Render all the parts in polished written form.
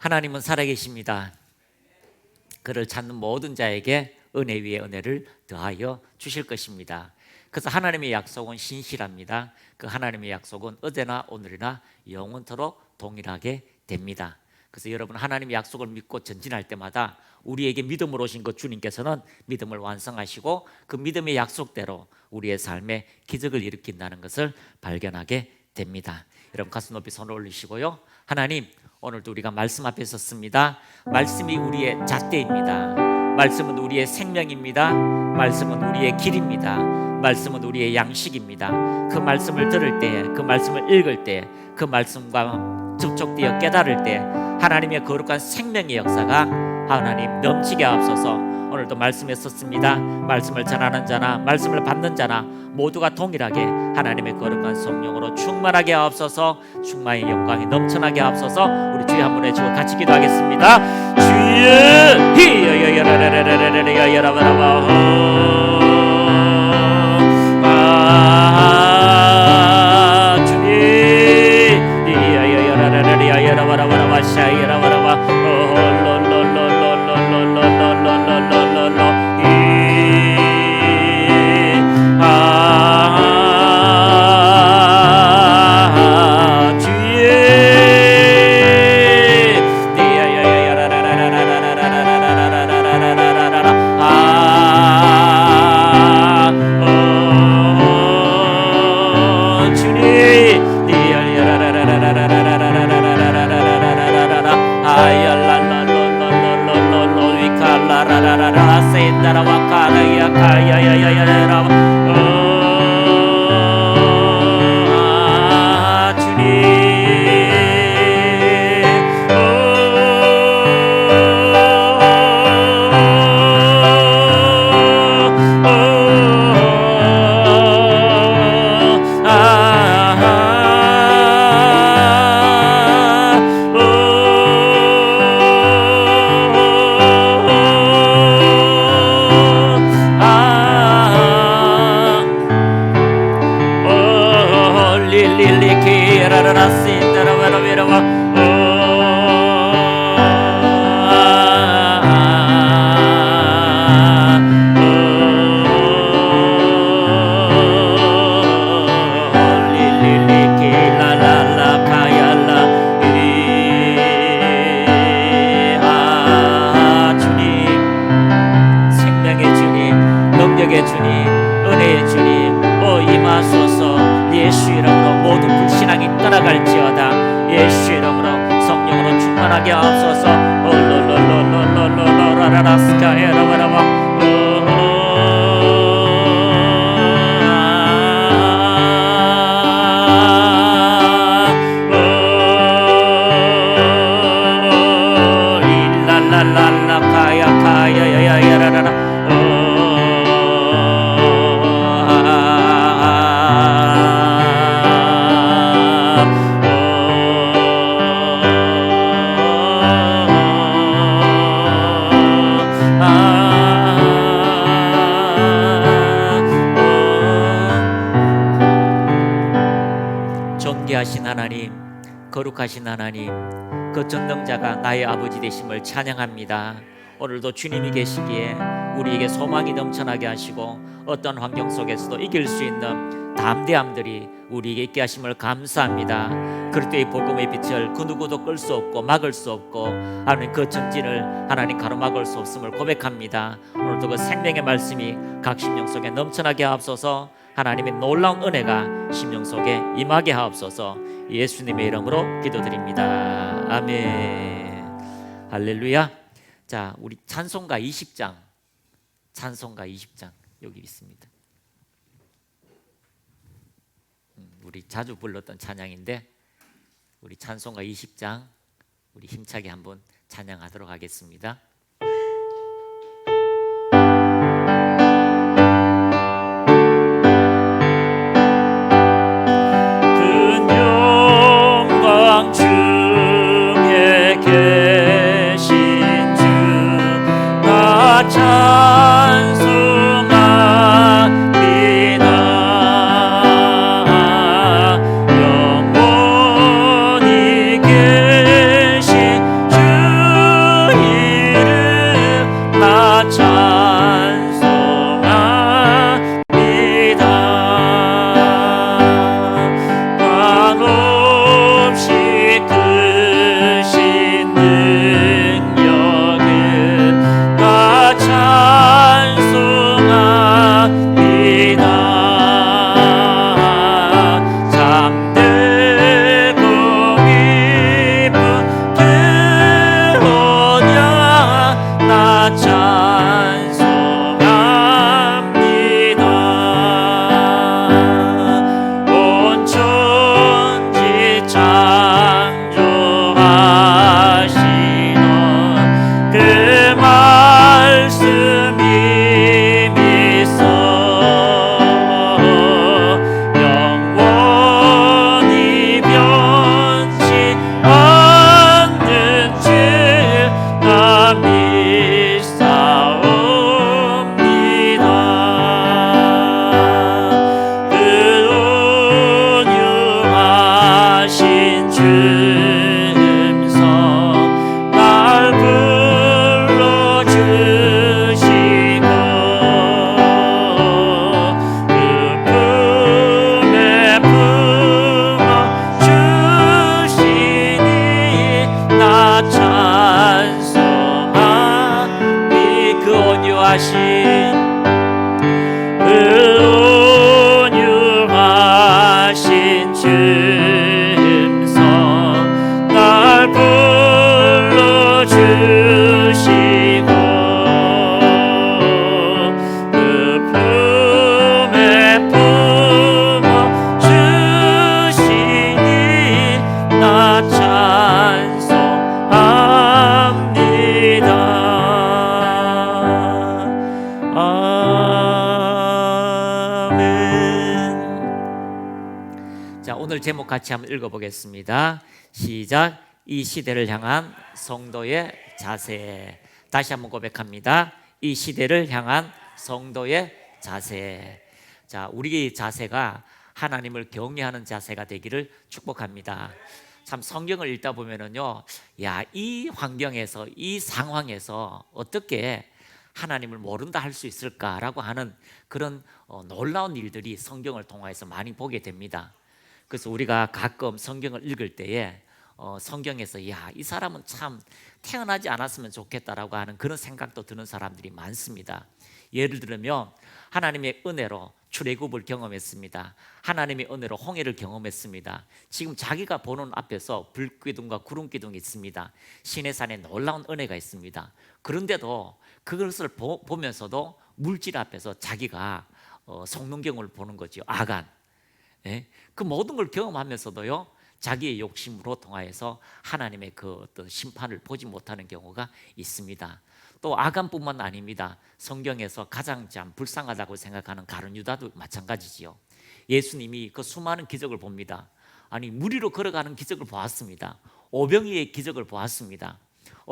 하나님은 살아계십니다. 그를 찾는 모든 자에게 은혜 위에 은혜를 더하여 주실 것입니다. 그래서 하나님의 약속은 신실합니다. 그 하나님의 약속은 어제나 오늘이나 영원토록 동일하게 됩니다. 그래서 여러분, 하나님의 약속을 믿고 전진할 때마다 우리에게 믿음으로 오신 그 주님께서는 믿음을 완성하시고 그 믿음의 약속대로 우리의 삶에 기적을 일으킨다는 것을 발견하게 됩니다. 여러분, 가슴 높이 손을 올리시고요. 하나님, 오늘도 우리가 말씀 앞에 섰습니다. 말씀이 우리의 잣대입니다. 말씀은 우리의 생명입니다. 말씀은 우리의 길입니다. 말씀은 우리의 양식입니다. 그 말씀을 들을 때, 그 말씀을 읽을 때, 그 말씀과 접촉되어 깨달을 때 하나님의 거룩한 생명의 역사가 하나님 넘치게 하옵소서. 오늘도 말씀에 섰습니다. 말씀을 전하는 자나 말씀을 받는 자나 모두가 동일하게 하나님의 거룩한 성령으로 충만하게 하옵소서. 충만의 영광이 넘쳐나게 하옵소서. 우리 주여 한번 해주고 같이 기도하겠습니다. 주여 존귀하신 하나님, 거룩하신 하나님, 그 전능자가 나의 아버지 되심을 찬양합니다. 오늘도 주님이 계시기에 우리에게 소망이 넘쳐나게 하시고 어떤 환경 속에서도 이길 수 있는 담대함들이 우리에게 있게 하심을 감사합니다. 그리스도의 복음의 빛을 그 누구도 끌 수 없고 막을 수 없고 하나님 그 전진을 하나님 가로막을 수 없음을 고백합니다. 오늘도 그 생명의 말씀이 각 심령 속에 넘쳐나게 하옵소서. 하나님의 놀라운 은혜가 심령 속에 임하게 하옵소서. 예수님의 이름으로 기도드립니다. 아멘. 할렐루야. 자, 우리 찬송가 20장 여기 있습니다. 우리 자주 불렀던 찬양인데 우리 찬송가 20장 우리 힘차게 한번 찬양하도록 하겠습니다. 영원히 계신 주 오늘 제목 같이 한번 읽어보겠습니다. 시작. 이 시대를 향한 성도의 자세. 다시 한번 고백합니다. 이 시대를 향한 성도의 자세. 자, 우리의 자세가 하나님을 경외하는 자세가 되기를 축복합니다. 참 성경을 읽다 보면은요, 야, 이 환경에서, 이 상황에서 어떻게 하나님을 모른다 할 수 있을까라고 하는 그런 놀라운 일들이 성경을 통해서 많이 보게 됩니다. 그래서 우리가 가끔 성경을 읽을 때에 성경에서 야, 이 사람은 참 태어나지 않았으면 좋겠다라고 하는 그런 생각도 드는 사람들이 많습니다. 예를 들면 하나님의 은혜로 출애굽을 경험했습니다. 하나님의 은혜로 홍해를 경험했습니다. 지금 자기가 보는 앞에서 불기둥과 구름기둥이 있습니다. 시내산에 놀라운 은혜가 있습니다. 그런데도 그것을 보면서도 물질 앞에서 자기가 속는 경우를 보는 거죠. 아간. 예? 그 모든 걸 경험하면서도요, 자기의 욕심으로 통하여서 하나님의 그 어떤 심판을 보지 못하는 경우가 있습니다. 또 아간뿐만 아닙니다. 성경에서 가장 참 불쌍하다고 생각하는 가룟 유다도 마찬가지지요. 예수님이 그 수많은 기적을 봅니다. 아니, 물 위로 걸어가는 기적을 보았습니다. 오병이의 기적을 보았습니다.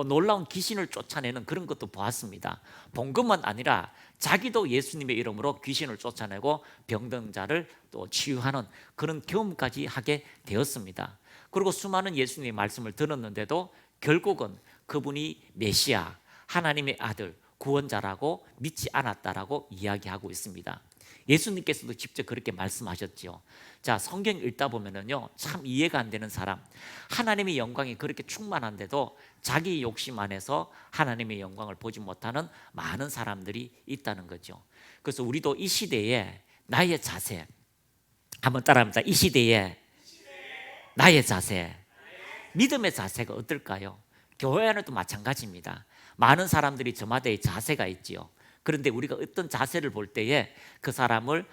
놀라운 귀신을 쫓아내는 그런 것도 보았습니다. 본 것만 아니라 자기도 예수님의 이름으로 귀신을 쫓아내고 병든 자를 또 치유하는 그런 경험까지 하게 되었습니다. 그리고 수많은 예수님의 말씀을 들었는데도 결국은 그분이 메시아, 하나님의 아들, 구원자라고 믿지 않았다라고 이야기하고 있습니다. 예수님께서도 직접 그렇게 말씀하셨죠. 자, 성경 읽다 보면은요, 참 이해가 안 되는 사람, 하나님의 영광이 그렇게 충만한데도 자기 욕심 안에서 하나님의 영광을 보지 못하는 많은 사람들이 있다는 거죠. 그래서 우리도 이 시대에 나의 자세, 한번 따라합니다. 이 시대에 나의 자세, 믿음의 자세가 어떨까요? 교회 안에도 마찬가지입니다. 많은 사람들이 저마다의 자세가 있지요. 그런데 우리가 어떤 자세를 볼 때에 그 사람을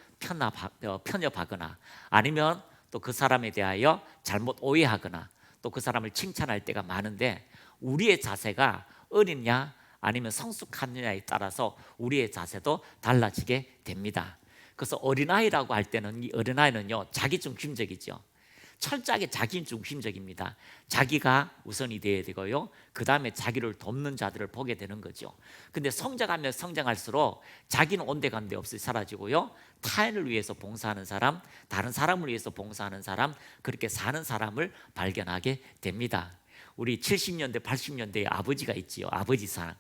편협하거나 아니면 또 그 사람에 대하여 잘못 오해하거나 또 그 사람을 칭찬할 때가 많은데, 우리의 자세가 어리냐 아니면 성숙하느냐에 따라서 우리의 자세도 달라지게 됩니다. 그래서 어린아이라고 할 때는 이 어린아이는요, 자기중심적이죠. 철저하게 자기중심적입니다. 자기가 우선이 되어야 되고요, 그 다음에 자기를 돕는 자들을 보게 되는 거죠. 근데 성장하면 성장할수록 자기는 온데간데 없이 사라지고요, 타인을 위해서 봉사하는 사람, 다른 사람을 위해서 봉사하는 사람, 그렇게 사는 사람을 발견하게 됩니다. 우리 70년대 80년대에 아버지가 있지요. 아버지상.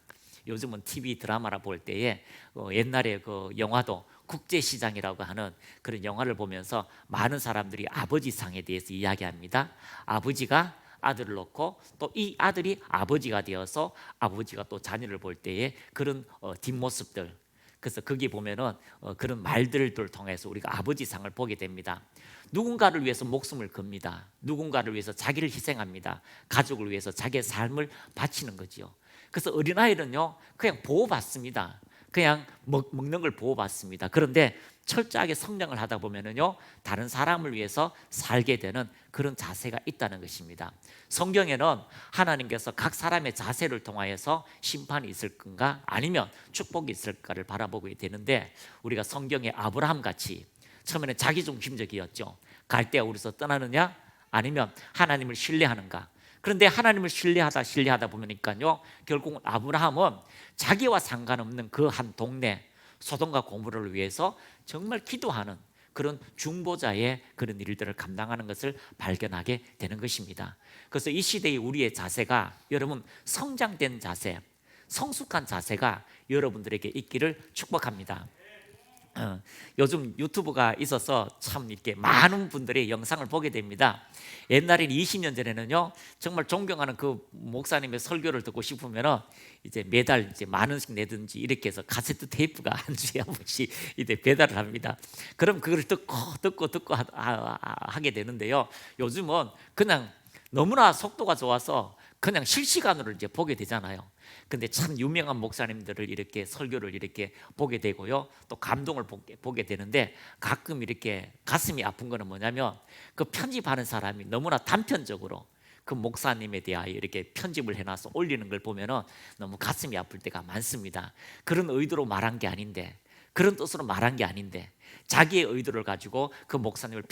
요즘은 TV 드라마나 볼 때에 옛날에 그 영화도 국제시장이라고 하는 그런 영화를 보면서 많은 사람들이 아버지상에 대해서 이야기합니다. 아버지가 아들을 놓고 또 이 아들이 아버지가 되어서 아버지가 또 자녀를 볼 때에 그런 뒷모습들, 그래서 거기 보면은 그런 말들을 통해서 우리가 아버지상을 보게 됩니다. 누군가를 위해서 목숨을 겁니다. 누군가를 위해서 자기를 희생합니다. 가족을 위해서 자기의 삶을 바치는 거지요. 그래서 어린아이는요, 그냥 보호받습니다. 그냥 먹는 걸 보호받습니다. 그런데 철저하게 성장을 하다 보면은요, 다른 사람을 위해서 살게 되는 그런 자세가 있다는 것입니다. 성경에는 하나님께서 각 사람의 자세를 통하여서 심판이 있을 건가 아니면 축복이 있을까를 바라보게 되는데, 우리가 성경의 아브라함 같이 처음에는 자기중심적이었죠. 갈대아 우르에서 떠나느냐 아니면 하나님을 신뢰하는가. 그런데 하나님을 신뢰하다 보니까요, 결국은 아브라함은 자기와 상관없는 그 한 동네 소돔과 고모라를 위해서 정말 기도하는 그런 중보자의 그런 일들을 감당하는 것을 발견하게 되는 것입니다. 그래서 이 시대의 우리의 자세가, 여러분, 성장된 자세, 성숙한 자세가 여러분들에게 있기를 축복합니다. 요즘 유튜브가 있어서 참 이렇게 많은 분들의 영상을 보게 됩니다. 옛날에 20년 전에는요, 정말 존경하는 그 목사님의 설교를 듣고 싶으면 이제 매달 이제 만 원씩 내든지 이렇게 해서 카세트 테이프가 한 주에 한 번씩 이제 배달을 합니다. 그럼 그걸 듣고 하게 되는데요. 요즘은 그냥 너무나 속도가 좋아서 그냥 실시간으로 이제 보게 되잖아요. 근데 참 유명한 목사님들을 이렇게 설교를 이렇게 보게 되고요, 또 감동을 보게 되는데, 가끔 이렇게 가슴이 아픈 거는 뭐냐면, 그 편집하는 사람이 너무나 단편적으로 그 목사님에 대하여 이렇게 편집을 해놔서 올리는 걸 보면은 너무 가슴이 아플 때가 많습니다. 그런 의도로 말한 게 아닌데, 그런 뜻으로 말한 게 아닌데 자기의 의도를 가지고 그 목사님을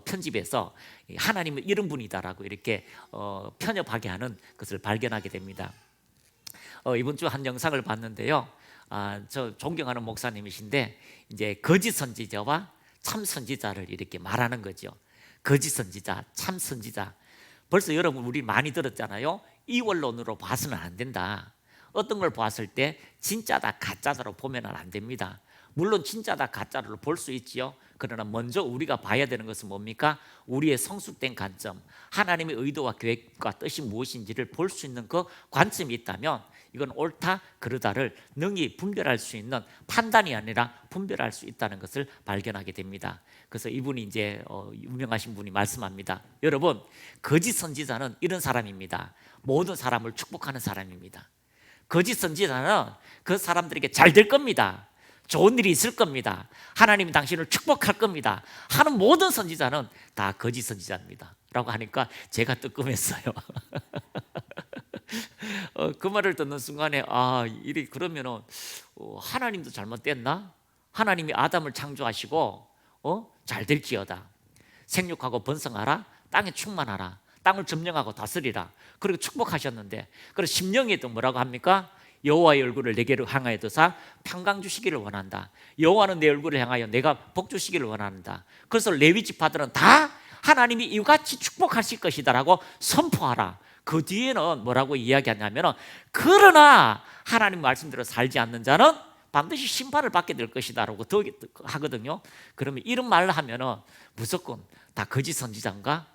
편집해서 하나님은 이런 분이다라고 이렇게 편협하게 하는 것을 발견하게 됩니다. 이번 주 한 영상을 봤는데요. 저 존경하는 목사님이신데 이제 거짓 선지자와 참 선지자를 이렇게 말하는 거죠. 거짓 선지자, 참 선지자. 벌써 여러분 우리 많이 들었잖아요. 이원론으로 봐서는 안 된다. 어떤 걸 봤을 때 진짜다 가짜다로 보면 안 됩니다. 물론 진짜다 가짜로 볼 수 있지요. 그러나 먼저 우리가 봐야 되는 것은 뭡니까? 우리의 성숙된 관점, 하나님의 의도와 계획과 뜻이 무엇인지를 볼 수 있는 그 관점이 있다면 이건 옳다 그르다를 능히 분별할 수 있는, 판단이 아니라 분별할 수 있다는 것을 발견하게 됩니다. 그래서 이분이 이제 유명하신 분이 말씀합니다. 여러분, 거짓 선지자는 이런 사람입니다. 모든 사람을 축복하는 사람입니다. 거짓 선지자는 그 사람들에게 잘 될 겁니다. 좋은 일이 있을 겁니다. 하나님이 당신을 축복할 겁니다 하는 모든 선지자는 다 거짓 선지자입니다 라고 하니까 제가 뜨끔했어요. 그 말을 듣는 순간에 이래 그러면은 하나님도 잘못됐나? 하나님이 아담을 창조하시고 잘 될지어다, 생육하고 번성하라, 땅에 충만하라, 땅을 점령하고 다스리라, 그리고 축복하셨는데, 그리고 심령에도 뭐라고 합니까? 여호와의 얼굴을 내게로 향하여 두사 평강 주시기를 원한다. 여호와는 내 얼굴을 향하여 내가 복 주시기를 원한다. 그래서 레위 지파들은 다 하나님이 이같이 축복하실 것이다라고 선포하라. 그 뒤에는 뭐라고 이야기하냐면, 그러나 하나님 말씀대로 살지 않는 자는 반드시 심판을 받게 될 것이다라고 더 하거든요. 그러면 이런 말을 하면은 무조건 다 거짓 선지자인가?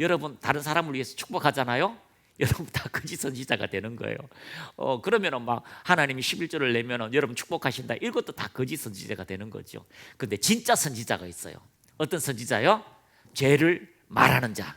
여러분 다른 사람을 위해서 축복하잖아요. 여러분 다 거짓 선지자가 되는 거예요. 그러면은 막 하나님이 11조를 내면은 여러분 축복하신다, 이것도 다 거짓 선지자가 되는 거죠. 근데 진짜 선지자가 있어요. 어떤 선지자요? 죄를 말하는 자,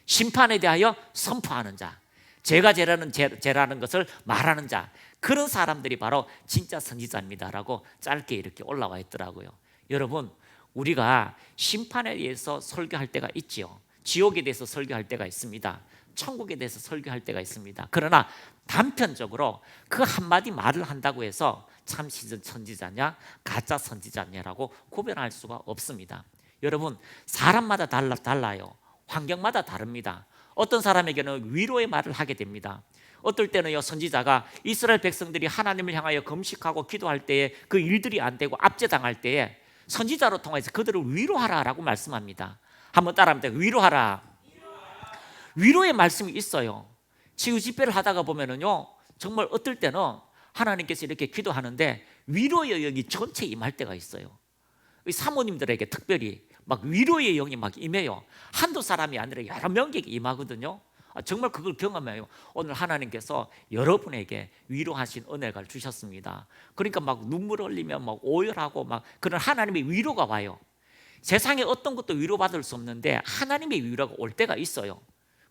심판에 대하여 선포하는 자, 죄가 죄라는 것을 말하는 자, 그런 사람들이 바로 진짜 선지자입니다라고 짧게 이렇게 올라와 있더라고요. 여러분, 우리가 심판에 대해서 설교할 때가 있지요. 지옥에 대해서 설교할 때가 있습니다. 천국에 대해서 설교할 때가 있습니다. 그러나 단편적으로 그 한마디 말을 한다고 해서 참 선지자냐 가짜 선지자냐라고 구별할 수가 없습니다. 여러분, 사람마다 달라요. 환경마다 다릅니다. 어떤 사람에게는 위로의 말을 하게 됩니다. 어떨 때는요, 선지자가 이스라엘 백성들이 하나님을 향하여 금식하고 기도할 때에 그 일들이 안 되고 압제당할 때에 선지자로 통해서 그들을 위로하라라고 말씀합니다. 한번 따라합니다. 위로하라. 위로의 말씀이 있어요. 치유 집회를 하다가 보면은요, 정말 어떨 때는 하나님께서 이렇게 기도하는데 위로의 영이 전체 임할 때가 있어요. 사모님들에게 특별히 막 위로의 영이 막 임해요. 한두 사람이 아니라 여러 명에게 임하거든요. 정말 그걸 경험해요. 오늘 하나님께서 여러분에게 위로하신 은혜를 주셨습니다. 그러니까 막 눈물 흘리면 막 오열하고 막 그런 하나님의 위로가 와요. 세상에 어떤 것도 위로받을 수 없는데 하나님의 위로가 올 때가 있어요.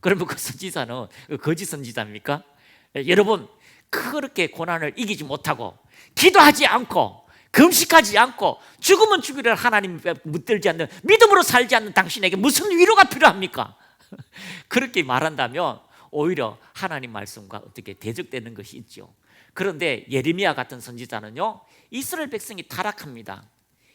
그러면 그 선지자는 거짓 선지자입니까? 여러분, 그렇게 고난을 이기지 못하고 기도하지 않고 금식하지 않고 죽으면 죽이를 하나님 묻들지 않는, 믿음으로 살지 않는 당신에게 무슨 위로가 필요합니까? 그렇게 말한다면 오히려 하나님 말씀과 어떻게 대적되는 것이 있죠. 그런데 예레미야 같은 선지자는요, 이스라엘 백성이 타락합니다.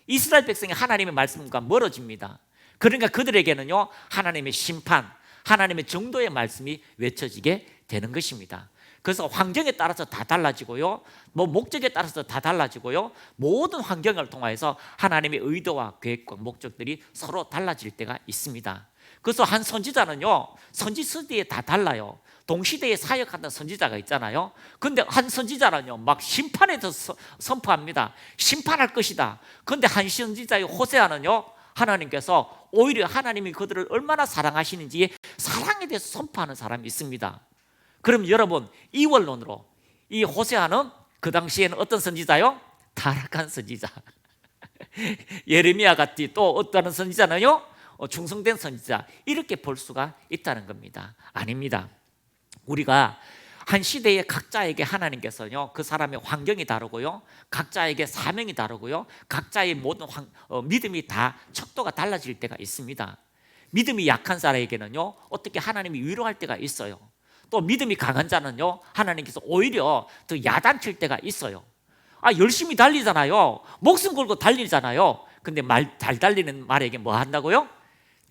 이스라엘 백성이 하나님의 말씀과 멀어집니다. 그러니까 그들에게는요, 하나님의 심판, 하나님의 정도의 말씀이 외쳐지게 되는 것입니다. 그래서 환경에 따라서 다 달라지고요, 목적에 따라서 다 달라지고요, 모든 환경을 통해서 하나님의 의도와 계획과 목적들이 서로 달라질 때가 있습니다. 그래서 한 선지자는요, 선지 시대에 다 달라요. 동시대에 사역하는 선지자가 있잖아요. 근데 한 선지자는요, 막 심판에 대해서 선포합니다. 심판할 것이다. 근데 한 선지자의 호세아는요, 하나님께서 오히려 하나님이 그들을 얼마나 사랑하시는지 사랑에 대해서 선포하는 사람이 있습니다. 그럼 여러분, 이원론으로 이 호세아는 그 당시에는 어떤 선지자요? 타락한 선지자. 예레미야 같이 또 어떤 선지자는요, 충성된 선지자, 이렇게 볼 수가 있다는 겁니다. 아닙니다. 우리가 한 시대에 각자에게 하나님께서요, 그 사람의 환경이 다르고요, 각자에게 사명이 다르고요, 각자의 모든 믿음이 다 척도가 달라질 때가 있습니다. 믿음이 약한 사람에게는요, 어떻게 하나님이 위로할 때가 있어요. 또 믿음이 강한 자는요, 하나님께서 오히려 더 야단칠 때가 있어요. 열심히 달리잖아요. 목숨 걸고 달리잖아요. 근데 잘 달리는 말에게 뭐 한다고요?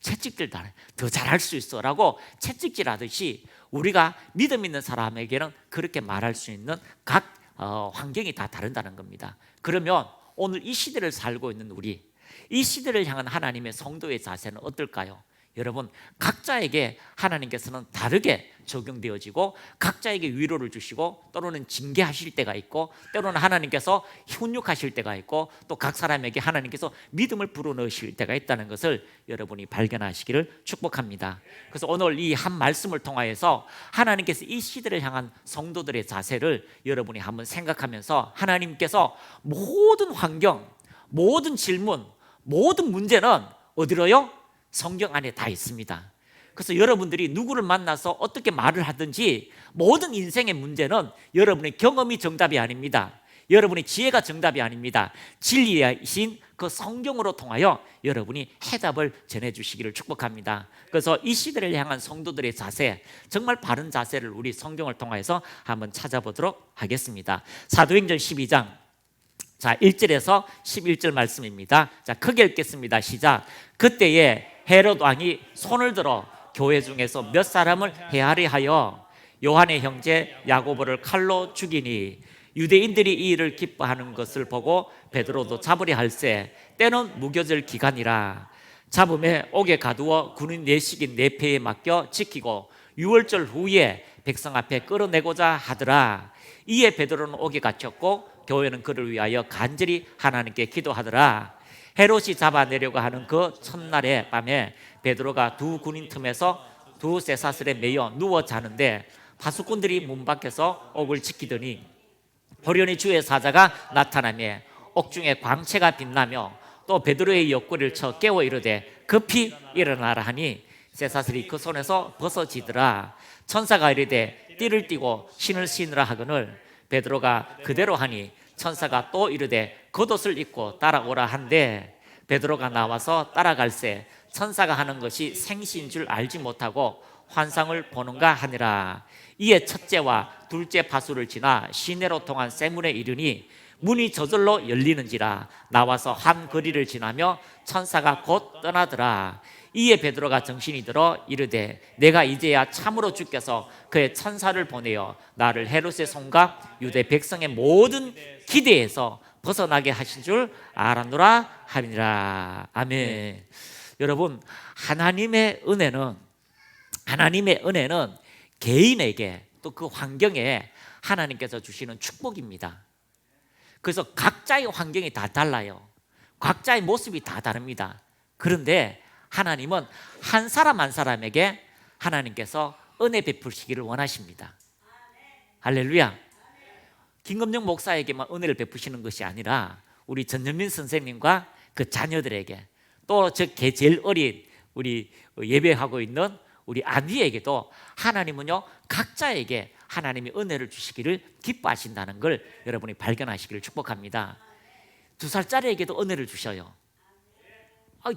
채찍질 더 잘할 수 있어 라고 채찍질 하듯이 우리가 믿음 있는 사람에게는 그렇게 말할 수 있는 각 환경이 다 다른다는 겁니다. 그러면 오늘 이 시대를 살고 있는 우리, 이 시대를 향한 하나님의 성도의 자세는 어떨까요? 여러분, 각자에게 하나님께서는 다르게 적용되어지고 각자에게 위로를 주시고 때로는 징계하실 때가 있고 때로는 하나님께서 훈육하실 때가 있고 또 각 사람에게 하나님께서 믿음을 불어넣으실 때가 있다는 것을 여러분이 발견하시기를 축복합니다. 그래서 오늘 이 한 말씀을 통하여서 하나님께서 이 시대를 향한 성도들의 자세를 여러분이 한번 생각하면서 하나님께서 모든 환경, 모든 질문, 모든 문제는 어디로요? 성경 안에 다 있습니다. 그래서 여러분들이 누구를 만나서 어떻게 말을 하든지 모든 인생의 문제는 여러분의 경험이 정답이 아닙니다. 여러분의 지혜가 정답이 아닙니다. 진리이신 그 성경으로 통하여 여러분이 해답을 전해주시기를 축복합니다. 그래서 이 시대를 향한 성도들의 자세, 정말 바른 자세를 우리 성경을 통해서 한번 찾아보도록 하겠습니다. 사도행전 12장 1절에서 11절 말씀입니다. 크게 읽겠습니다. 시작. 그때에 헤롯 왕이 손을 들어 교회 중에서 몇 사람을 헤아리 하여 요한의 형제 야고보를 칼로 죽이니 유대인들이 이 일을 기뻐하는 것을 보고 베드로도 잡으려 할세 때는 무교절 기간이라 잡음에 옥에 가두어 군인 내식인 내패에 맡겨 지키고 유월절 후에 백성 앞에 끌어내고자 하더라. 이에 베드로는 옥에 갇혔고 교회는 그를 위하여 간절히 하나님께 기도하더라. 헤롯이 잡아내려고 하는 그 첫날의 밤에 베드로가 두 군인 틈에서 두 쇠사슬에 매여 누워 자는데 파수꾼들이 문 밖에서 옥을 지키더니 호련히 주의 사자가 나타나며 옥중에 광채가 빛나며 또 베드로의 옆구리를 쳐 깨워 이르되 급히 일어나라 하니 쇠사슬이 그 손에서 벗어지더라. 천사가 이르되 띠를 띠고 신을 신으라 하거늘 베드로가 그대로 하니 천사가 또 이르되 겉옷을 입고 따라오라 한데 베드로가 나와서 따라갈새 천사가 하는 것이 생시인 줄 알지 못하고 환상을 보는가 하니라. 이에 첫째와 둘째 파수를 지나 시내로 통한 쇠문에 이르니 문이 저절로 열리는지라 나와서 한 거리를 지나며 천사가 곧 떠나더라. 이에 베드로가 정신이 들어 이르되 내가 이제야 참으로 주께서 그의 천사를 보내어 나를 헤롯의 손과 유대 백성의 모든 기대에서 벗어나게 하신 줄 알았노라 하니라. 아멘. 여러분, 하나님의 은혜는 개인에게 또 그 환경에 하나님께서 주시는 축복입니다. 그래서 각자의 환경이 다 달라요. 각자의 모습이 다 다릅니다. 그런데 하나님은 한 사람 한 사람에게 하나님께서 은혜 베푸시기를 원하십니다. 할렐루야. 김금영 목사에게만 은혜를 베푸시는 것이 아니라 우리 전현민 선생님과 그 자녀들에게 또 제일 어린 우리 예배하고 있는 우리 아니에게도 하나님은요 각자에게 하나님이 은혜를 주시기를 기뻐하신다는 걸 여러분이 발견하시기를 축복합니다. 2살짜리에게도 은혜를 주셔요.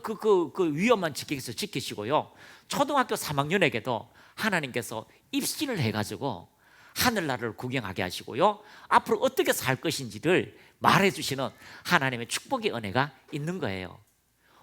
그 위험만 지키시고요. 초등학교 3학년에게도 하나님께서 입신을 해가지고 하늘나라를 구경하게 하시고요. 앞으로 어떻게 살 것인지를 말해주시는 하나님의 축복의 은혜가 있는 거예요.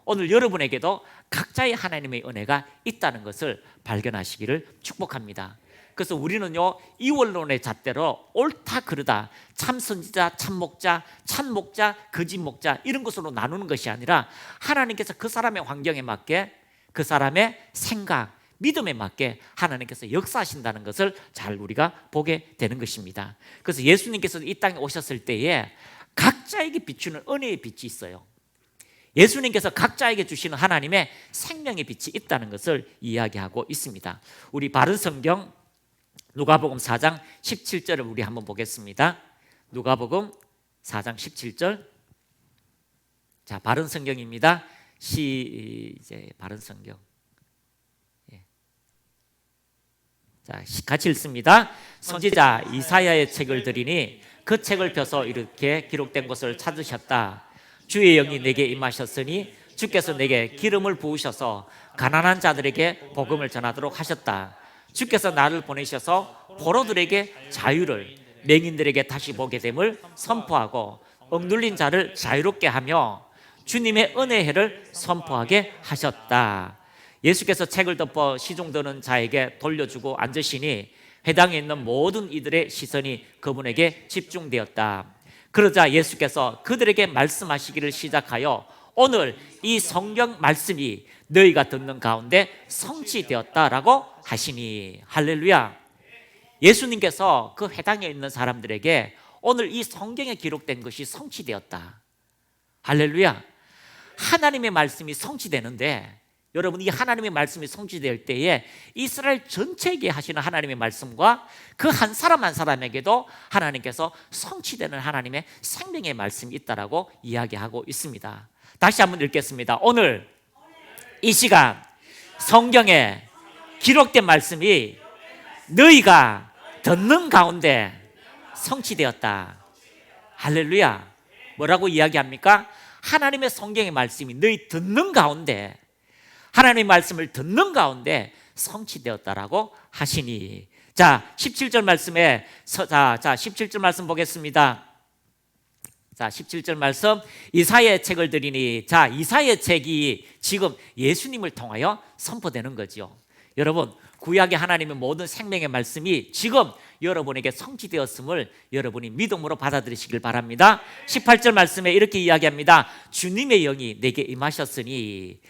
오늘 여러분에게도 각자의 하나님의 은혜가 있다는 것을 발견하시기를 축복합니다. 그래서 우리는요 이원론의 잣대로 옳다 그르다, 참선지자, 참목자, 참목자, 거짓목자 이런 것으로 나누는 것이 아니라 하나님께서 그 사람의 환경에 맞게 그 사람의 생각, 믿음에 맞게 하나님께서 역사하신다는 것을 잘 우리가 보게 되는 것입니다. 그래서 예수님께서 이 땅에 오셨을 때에 각자에게 비추는 은혜의 빛이 있어요. 예수님께서 각자에게 주시는 하나님의 생명의 빛이 있다는 것을 이야기하고 있습니다. 우리 바른 성경 누가복음 4장 17절을 우리 한번 보겠습니다. 누가복음 4장 17절. 자, 바른 성경입니다. 이제 바른 성경. 자, 같이 읽습니다. 선지자 이사야의 책을 드리니 그 책을 펴서 이렇게 기록된 것을 찾으셨다. 주의 영이 내게 임하셨으니 주께서 내게 기름을 부으셔서 가난한 자들에게 복음을 전하도록 하셨다. 주께서 나를 보내셔서 포로들에게 자유를, 맹인들에게 다시 보게 됨을 선포하고 억눌린 자를 자유롭게 하며 주님의 은혜의 해를 선포하게 하셨다. 예수께서 책을 덮어 시중 드는 자에게 돌려주고 앉으시니 회당에 있는 모든 이들의 시선이 그분에게 집중되었다. 그러자 예수께서 그들에게 말씀하시기를 시작하여 오늘 이 성경 말씀이 너희가 듣는 가운데 성취되었다라고 하시니. 할렐루야. 예수님께서 그 회당에 있는 사람들에게 오늘 이 성경에 기록된 것이 성취되었다. 할렐루야. 하나님의 말씀이 성취되는데, 여러분, 이 하나님의 말씀이 성취될 때에 이스라엘 전체에게 하시는 하나님의 말씀과 그 한 사람 한 사람에게도 하나님께서 성취되는 하나님의 생명의 말씀이 있다라고 이야기하고 있습니다. 다시 한번 읽겠습니다. 오늘 이 시간 성경에 기록된 말씀이 너희가 듣는 가운데 성취되었다. 할렐루야. 뭐라고 이야기합니까? 하나님의 성경의 말씀이 너희 듣는 가운데, 하나님의 말씀을 듣는 가운데 성취되었다라고 하시니. 자, 17절 말씀에 17절 말씀 보겠습니다. 자, 17절 말씀, 이사야의 책을 드리니. 자, 이사야의 책이 지금 예수님을 통하여 선포되는 거죠. 여러분, 구약의 하나님의 모든 생명의 말씀이 지금 여러분에게 성취되었음을 여러분이 믿음으로 받아들이시길 바랍니다. 18절 말씀에 이렇게 이야기합니다. 주님의 영이 내게 임하셨으니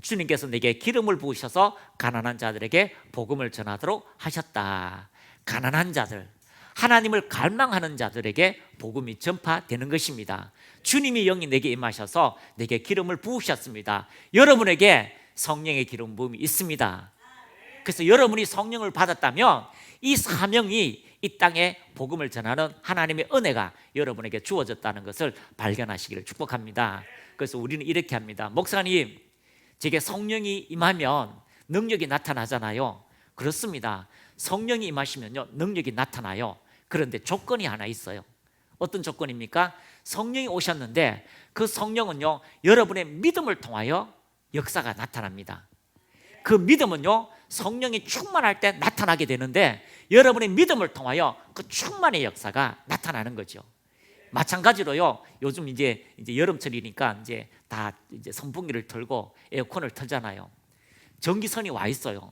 주님께서 내게 기름을 부으셔서 가난한 자들에게 복음을 전하도록 하셨다. 가난한 자들, 하나님을 갈망하는 자들에게 복음이 전파되는 것입니다. 주님의 영이 내게 임하셔서 내게 기름을 부으셨습니다. 여러분에게 성령의 기름 부음이 있습니다. 그래서 여러분이 성령을 받았다면 이 사명이 이 땅에 복음을 전하는 하나님의 은혜가 여러분에게 주어졌다는 것을 발견하시기를 축복합니다. 그래서 우리는 이렇게 합니다. 목사님, 제게 성령이 임하면 능력이 나타나잖아요. 그렇습니다. 성령이 임하시면요, 능력이 나타나요. 그런데 조건이 하나 있어요. 어떤 조건입니까? 성령이 오셨는데 그 성령은요, 여러분의 믿음을 통하여 역사가 나타납니다. 그 믿음은요, 성령이 충만할 때 나타나게 되는데 여러분의 믿음을 통하여 그 충만의 역사가 나타나는 거죠. 마찬가지로요, 요즘 이제 여름철이니까 이제 다 이제 선풍기를 틀고 에어컨을 틀잖아요. 전기선이 와 있어요.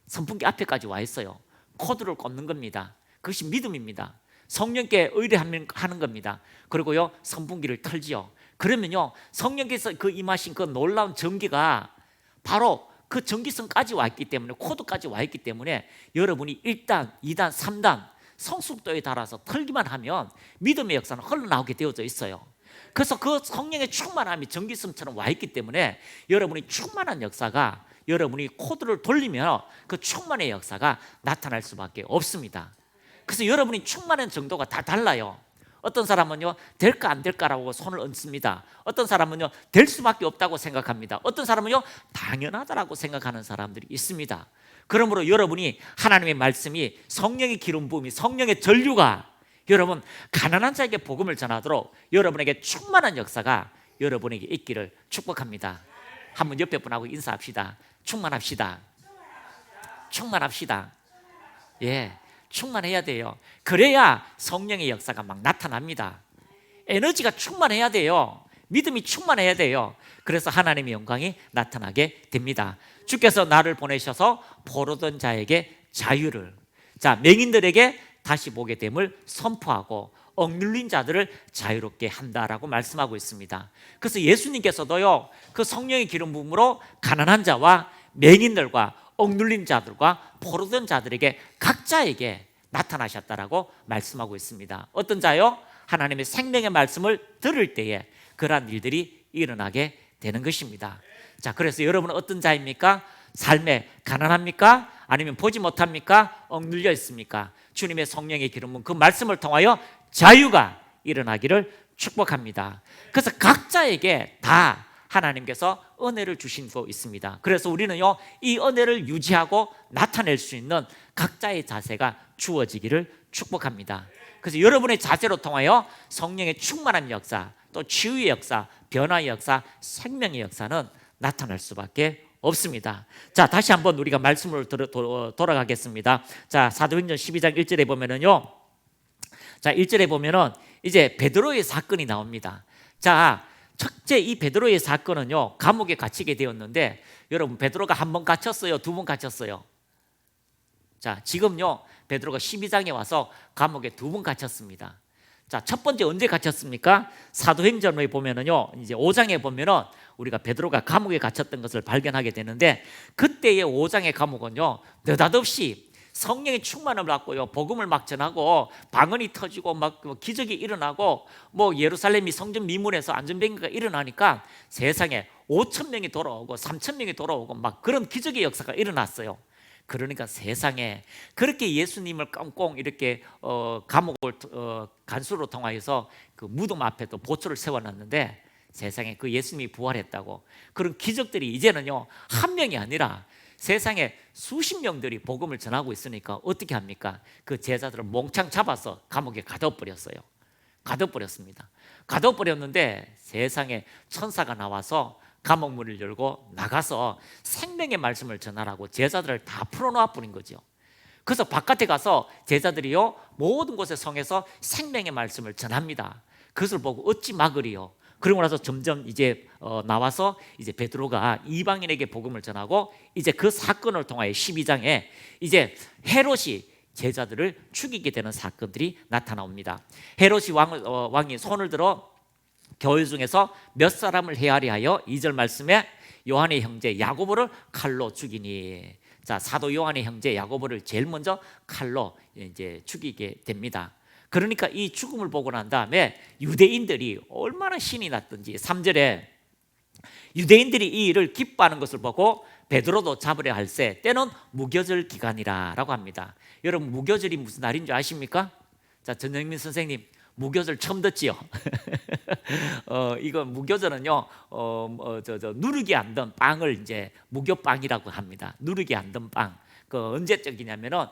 선풍기 앞에까지 와 있어요. 코드를 꽂는 겁니다. 그것이 믿음입니다. 성령께 의뢰하는 겁니다. 그리고요, 선풍기를 틀지요. 그러면요, 성령께서 그 임하신 그 놀라운 전기가 바로 그 전기선까지 와 있기 때문에, 코드까지 와 있기 때문에 여러분이 1단, 2단, 3단 성숙도에 따라서 틀기만 하면 믿음의 역사는 흘러나오게 되어져 있어요. 그래서 그 성령의 충만함이 전기선처럼 와 있기 때문에 여러분이 충만한 역사가, 여러분이 코드를 돌리면 그 충만의 역사가 나타날 수밖에 없습니다. 그래서 여러분이 충만한 정도가 다 달라요. 어떤 사람은요, 될까 안 될까라고 손을 얹습니다. 어떤 사람은요, 될 수밖에 없다고 생각합니다. 어떤 사람은요, 당연하다라고 생각하는 사람들이 있습니다. 그러므로 여러분이 하나님의 말씀이, 성령의 기름 부음이, 성령의 전류가 여러분 가난한 자에게 복음을 전하도록 여러분에게 충만한 역사가 여러분에게 있기를 축복합니다. 한번 옆에 분하고 인사합시다. 충만합시다. 충만합시다. 예, 충만해야 돼요. 그래야 성령의 역사가 막 나타납니다. 에너지가 충만해야 돼요. 믿음이 충만해야 돼요. 그래서 하나님의 영광이 나타나게 됩니다. 주께서 나를 보내셔서 포로된 자에게 자유를, 자, 맹인들에게 다시 보게 됨을 선포하고 억눌린 자들을 자유롭게 한다라고 말씀하고 있습니다. 그래서 예수님께서도요, 그 성령의 기름 부음으로 가난한 자와 맹인들과 억눌린 자들과 포로된 자들에게 각자에게 나타나셨다라고 말씀하고 있습니다. 어떤 자요? 하나님의 생명의 말씀을 들을 때에 그러한 일들이 일어나게 되는 것입니다. 자, 그래서 여러분은 어떤 자입니까? 삶에 가난합니까? 아니면 보지 못합니까? 억눌려 있습니까? 주님의 성령의 기름은 그 말씀을 통하여 자유가 일어나기를 축복합니다. 그래서 각자에게 다 하나님께서 은혜를 주시고 있습니다. 그래서 우리는요, 이 은혜를 유지하고 나타낼 수 있는 각자의 자세가 주어지기를 축복합니다. 그래서 여러분의 자세로 통하여 성령의 충만한 역사, 또 치유의 역사, 변화의 역사, 생명의 역사는 나타날 수밖에 없습니다. 자, 다시 한번 우리가 말씀으로 돌아가겠습니다. 자, 사도행전 12장 1절에 보면은요, 자, 1절에 보면은 이제 베드로의 사건이 나옵니다. 자, 첫째 이 베드로의 사건은요, 감옥에 갇히게 되었는데, 여러분 베드로가 한 번 갇혔어요, 두 번 갇혔어요? 자, 지금요 베드로가 12장에 와서 감옥에 두 번 갇혔습니다. 자, 첫 번째 언제 갇혔습니까? 사도행전에 보면은요, 이제 5장에 보면은 우리가 베드로가 감옥에 갇혔던 것을 발견하게 되는데, 그때의 5장의 감옥은요, 느닷없이 성령의 충만을 받고요, 복음을 막 전하고 방언이 터지고 막 기적이 일어나고 뭐 예루살렘이 성전 미문에서 안전병기가 일어나니까 세상에 5천 명이 돌아오고 3천 명이 돌아오고 막 그런 기적의 역사가 일어났어요. 그러니까 세상에 그렇게 예수님을 꽁꽁 이렇게 감옥을 간수로 통하여서 그 무덤 앞에 또 보초를 세워놨는데, 세상에 그 예수님이 부활했다고 그런 기적들이 이제는요 한 명이 아니라 세상에 수십 명들이 복음을 전하고 있으니까 어떻게 합니까? 그 제자들을 몽창 잡아서 감옥에 가둬버렸어요. 가둬버렸습니다. 가둬버렸는데 세상에 천사가 나와서 감옥 문을 열고 나가서 생명의 말씀을 전하라고 제자들을 다 풀어놓아 버린 거죠. 그래서 바깥에 가서 제자들이요 모든 곳에 성에서 생명의 말씀을 전합니다. 그것을 보고 어찌 막으리요. 그러고 나서 점점 이제 나와서 이제 베드로가 이방인에게 복음을 전하고, 이제 그 사건을 통하여 12장에 이제 헤롯이 제자들을 죽이게 되는 사건들이 나타나옵니다. 헤롯이 왕이 손을 들어 교회 중에서 몇 사람을 헤아려 하여 2절 말씀에 요한의 형제 야고보를 칼로 죽이니. 자, 사도 요한의 형제 야고보를 제일 먼저 칼로 이제 죽이게 됩니다. 그러니까 이 죽음을 보고 난 다음에 유대인들이 얼마나 신이 났던지, 3절에 유대인들이 이 일을 기뻐하는 것을 보고 베드로도 잡으려 할세 때는 무교절 기간이라고 합니다. 여러분 무교절이 무슨 날인 줄 아십니까? 자, 전영민 선생님 무교절 처음 듣지요? 이거 무교절은요, 누르기 안 든 빵을 이제 무교빵이라고 합니다. 누르기 안 든 빵. 그 언제적이냐면은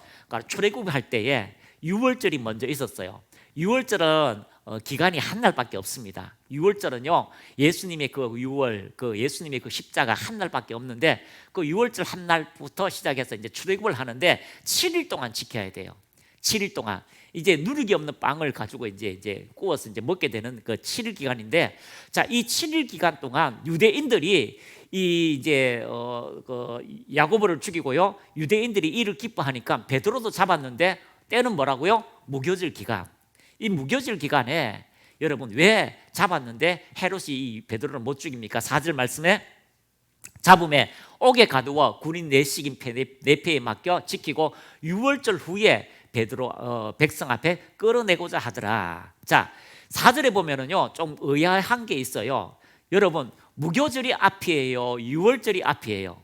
출애굽 할 때에 6월절이 먼저 있었어요. 6월절은 기간이 한 날밖에 없습니다. 6월절은요 예수님의 그 6월 그 예수님의 그 십자가 한 날밖에 없는데, 그 6월절 한 날부터 시작해서 이제 출애굽을 하는데 7일 동안 지켜야 돼요. 7일 동안 이제 누르기 없는 빵을 가지고 이제 구워서 이제 먹게 되는 그 7일 기간인데, 자, 이 7일 기간 동안 유대인들이 이 이제 그 야고보를 죽이고요, 유대인들이 이를 기뻐하니까 베드로도 잡았는데 때는 뭐라고요? 무교절 기간. 이 무교절 기간에 여러분 왜 잡았는데 헤롯이 이 베드로를 못 죽입니까? 4절 말씀에 잡음에 옥에 가두어 군인 내식인 내패에 맡겨 지키고 6월절 후에 베드로 백성 앞에 끌어내고자 하더라. 자, 4절에 보면은요 좀 의아한 게 있어요. 여러분 무교절이 앞이에요, 6월절이 앞이에요?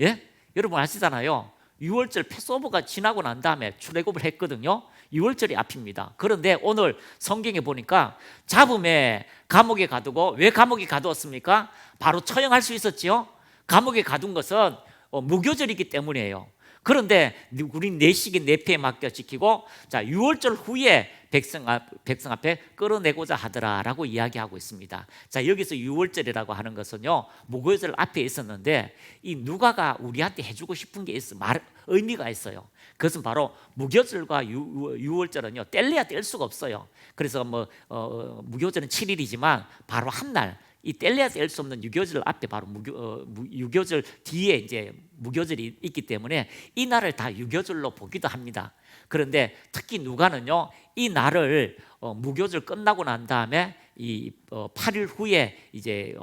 예? 여러분 아시잖아요. 6월절 패스오버가 지나고 난 다음에 출애굽을 했거든요. 6월절이 앞입니다. 그런데 오늘 성경에 보니까 잡음에 감옥에 가두고, 왜 감옥에 가두었습니까? 바로 처형할 수 있었지요. 감옥에 가둔 것은 무교절이기 때문이에요. 그런데 우리 내식인 내패에 맡겨 지키고, 자, 6월절 후에 백성 앞에 끌어내고자 하더라라고 이야기하고 있습니다. 자, 여기서 6월절이라고 하는 것은요 무교절 앞에 있었는데, 이 누가가 우리한테 해주고 싶은 게 있어, 의미가 있어요. 그것은 바로 무교절과 6월절은요 뗄래야 뗄 수가 없어요. 그래서 무교절은 7일이지만 바로 한 날, 이 뗄래야 뗄 수 없는 유교절 앞에 바로 유교절 뒤에 이제 무교절이 있기 때문에 이 날을 다 유교절로 보기도 합니다. 그런데 특히 누가는요 이 날을 무교절 끝나고 난 다음에 이 8일 후에 이제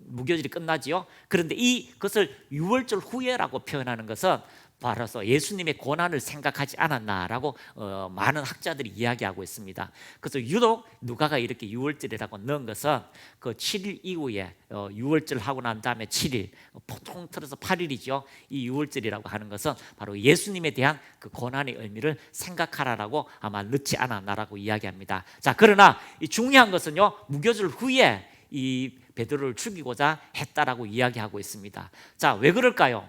무교절이 끝나지요. 그런데 이것을 6월절 후에라고 표현하는 것은 바로 예수님의 고난을 생각하지 않았나라고 많은 학자들이 이야기하고 있습니다. 그래서 유독 누가가 이렇게 6월절이라고 넣은 것은 그 7일 이후에 6월절 하고 난 다음에 7일, 보통 틀어서 8일이죠. 이 6월절이라고 하는 것은 바로 예수님에 대한 그 고난의 의미를 생각하라라고 아마 넣지 않았나라고 이야기합니다. 자, 그러나 이 중요한 것은요 무교절 후에 이 베드로를 죽이고자 했다라고 이야기하고 있습니다. 자, 왜 그럴까요?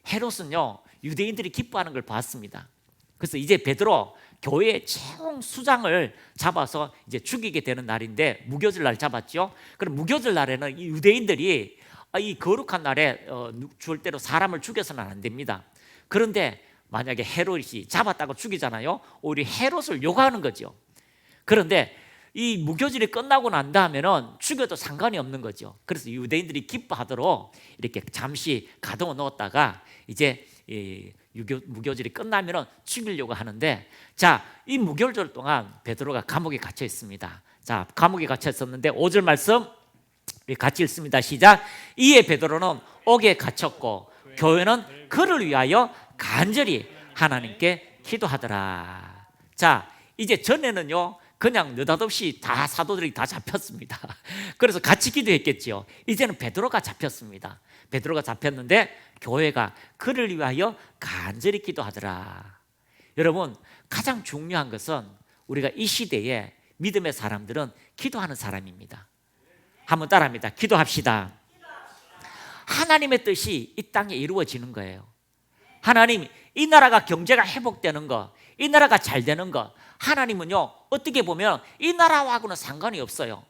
헤롯은요 유대인들이 기뻐하는 걸 봤습니다. 그래서 이제 베드로 교회의 최종 수장을 잡아서 이제 죽이게 되는 날인데, 무교절 날 잡았죠. 그럼 무교절 날에는 이 유대인들이 이 거룩한 날에 절대로 사람을 죽여서는 안 됩니다. 그런데 만약에 헤롯이 잡았다고 죽이잖아요. 오히려 헤롯을 욕하는 거죠. 그런데 이 무교절이 끝나고 난 다음에는 죽여도 상관이 없는 거죠. 그래서 유대인들이 기뻐하도록 이렇게 잠시 가둬 놓았다가 이제 이 무교절이 끝나면은 죽이려고 하는데, 자, 이 무교절 동안 베드로가 감옥에 갇혀 있습니다. 자, 감옥에 갇혀 있었는데 5절 말씀 우리 같이 읽습니다. 시작. 이에 베드로는 옥에 갇혔고 교회는 그를 위하여 간절히 하나님께 기도하더라. 자, 이제 전에는요 그냥 느닷없이 다 사도들이 다 잡혔습니다. 그래서 같이 기도했겠죠. 이제는 베드로가 잡혔습니다. 베드로가 잡혔는데 교회가 그를 위하여 간절히 기도하더라. 여러분, 가장 중요한 것은 우리가 이 시대에 믿음의 사람들은 기도하는 사람입니다. 한번 따라합니다. 기도합시다. 하나님의 뜻이 이 땅에 이루어지는 거예요. 하나님, 이 나라가 경제가 회복되는 거, 이 나라가 잘 되는 거, 하나님은요 어떻게 보면 이 나라하고는 상관이 없어요.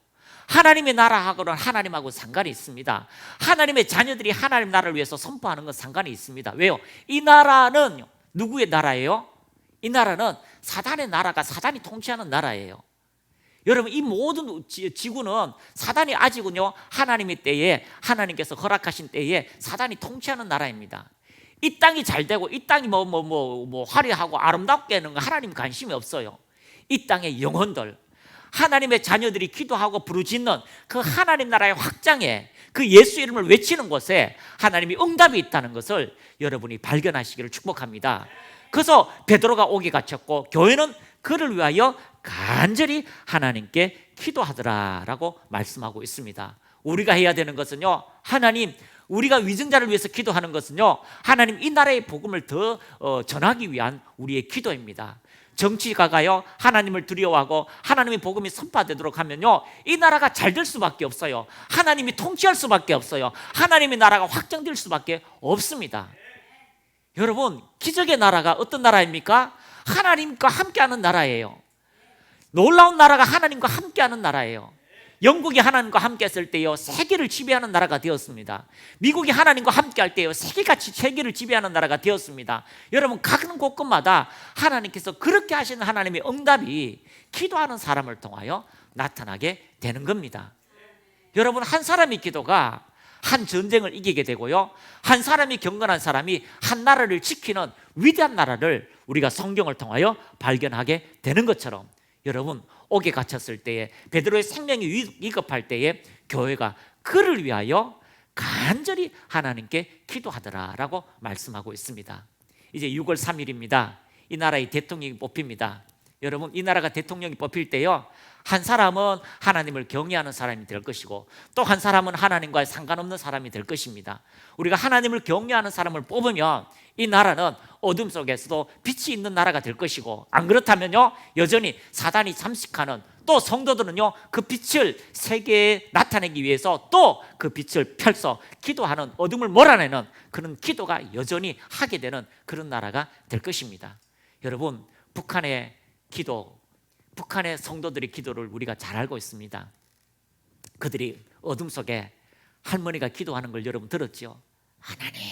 하나님의 나라하고는 하나님하고 상관이 있습니다. 하나님의 자녀들이 하나님 나라를 위해서 선포하는 건 상관이 있습니다. 왜요? 이 나라는 누구의 나라예요? 이 나라는 사단의 나라가 사단이 통치하는 나라예요. 여러분, 이 모든 지구는 사단이 아직은요 하나님의 때에, 하나님께서 허락하신 때에 사단이 통치하는 나라입니다. 이 땅이 잘 되고 이 땅이 화려하고 아름답게 하는 거 하나님 관심이 없어요. 이 땅의 영혼들, 하나님의 자녀들이 기도하고 부르짖는 그 하나님 나라의 확장에, 그 예수 이름을 외치는 곳에 하나님이 응답이 있다는 것을 여러분이 발견하시기를 축복합니다. 그래서 베드로가 옥에 갇혔고 교회는 그를 위하여 간절히 하나님께 기도하더라라고 말씀하고 있습니다. 우리가 해야 되는 것은요, 하나님, 우리가 위증자를 위해서 기도하는 것은요, 하나님 이 나라의 복음을 더 전하기 위한 우리의 기도입니다. 정치가가요 하나님을 두려워하고 하나님의 복음이 선포되도록 하면요 이 나라가 잘 될 수밖에 없어요. 하나님이 통치할 수밖에 없어요. 하나님의 나라가 확장될 수밖에 없습니다. 여러분, 기적의 나라가 어떤 나라입니까? 하나님과 함께하는 나라예요. 놀라운 나라가 하나님과 함께하는 나라예요. 영국이 하나님과 함께했을 때요 세계를 지배하는 나라가 되었습니다. 미국이 하나님과 함께할 때요 세계가 세계를 지배하는 나라가 되었습니다. 여러분, 가는 곳곳마다 하나님께서 그렇게 하시는 하나님의 응답이 기도하는 사람을 통하여 나타나게 되는 겁니다. 여러분, 한 사람의 기도가 한 전쟁을 이기게 되고요, 한 사람이 경건한 사람이 한 나라를 지키는 위대한 나라를 우리가 성경을 통하여 발견하게 되는 것처럼, 여러분, 옥에 갇혔을 때에, 베드로의 생명이 위급할 때에 교회가 그를 위하여 간절히 하나님께 기도하더라라고 말씀하고 있습니다. 이제 6월 3일입니다. 이 나라의 대통령이 뽑힙니다. 여러분, 이 나라가 대통령이 뽑힐 때요 한 사람은 하나님을 경외하는 사람이 될 것이고 또 한 사람은 하나님과 상관없는 사람이 될 것입니다. 우리가 하나님을 경외하는 사람을 뽑으면 이 나라는 어둠 속에서도 빛이 있는 나라가 될 것이고, 안 그렇다면요 여전히 사단이 잠식하는, 또 성도들은요 그 빛을 세계에 나타내기 위해서 또 그 빛을 펼쳐 기도하는, 어둠을 몰아내는 그런 기도가 여전히 하게 되는 그런 나라가 될 것입니다. 여러분, 북한의 기도, 북한의 성도들의 기도를 우리가 잘 알고 있습니다. 그들이 어둠 속에 할머니가 기도하는 걸 여러분 들었죠? 하나님,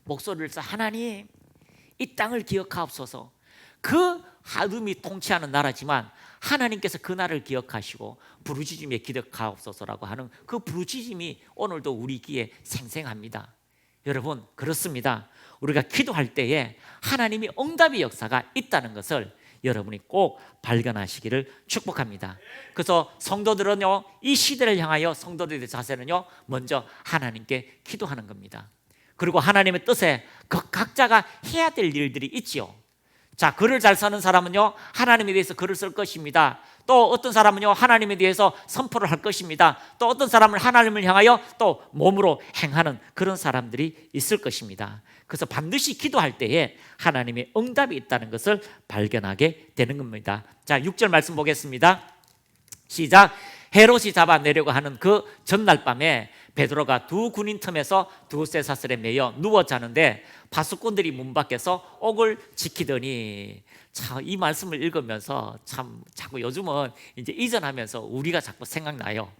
목소리를 써, 하나님 이 땅을 기억하옵소서. 그 어둠이 통치하는 나라지만 하나님께서 그 나라를 기억하시고 부르짖음에 기억하옵소서라고 하는 그 부르짖음이 오늘도 우리 귀에 생생합니다. 여러분, 그렇습니다. 우리가 기도할 때에 하나님이 응답의 역사가 있다는 것을 여러분이 꼭 발견하시기를 축복합니다. 그래서 성도들은요 이 시대를 향하여 성도들의 자세는요 먼저 하나님께 기도하는 겁니다. 그리고 하나님의 뜻에 각자가 해야 될 일들이 있지요. 자, 글을 잘 쓰는 사람은요 하나님에 대해서 글을 쓸 것입니다. 또 어떤 사람은요 하나님에 대해서 선포를 할 것입니다. 또 어떤 사람은 하나님을 향하여 또 몸으로 행하는 그런 사람들이 있을 것입니다. 그래서 반드시 기도할 때에 하나님의 응답이 있다는 것을 발견하게 되는 겁니다. 자, 6절 말씀 보겠습니다. 시작. 헤롯이 잡아내려고 하는 그 전날 밤에 베드로가 두 군인 틈에서 두 쇠사슬에 매여 누워 자는데 파수꾼들이 문 밖에서 옥을 지키더니, 참 이 말씀을 읽으면서 참 자꾸 요즘은 이제 이전하면서 우리가 자꾸 생각나요.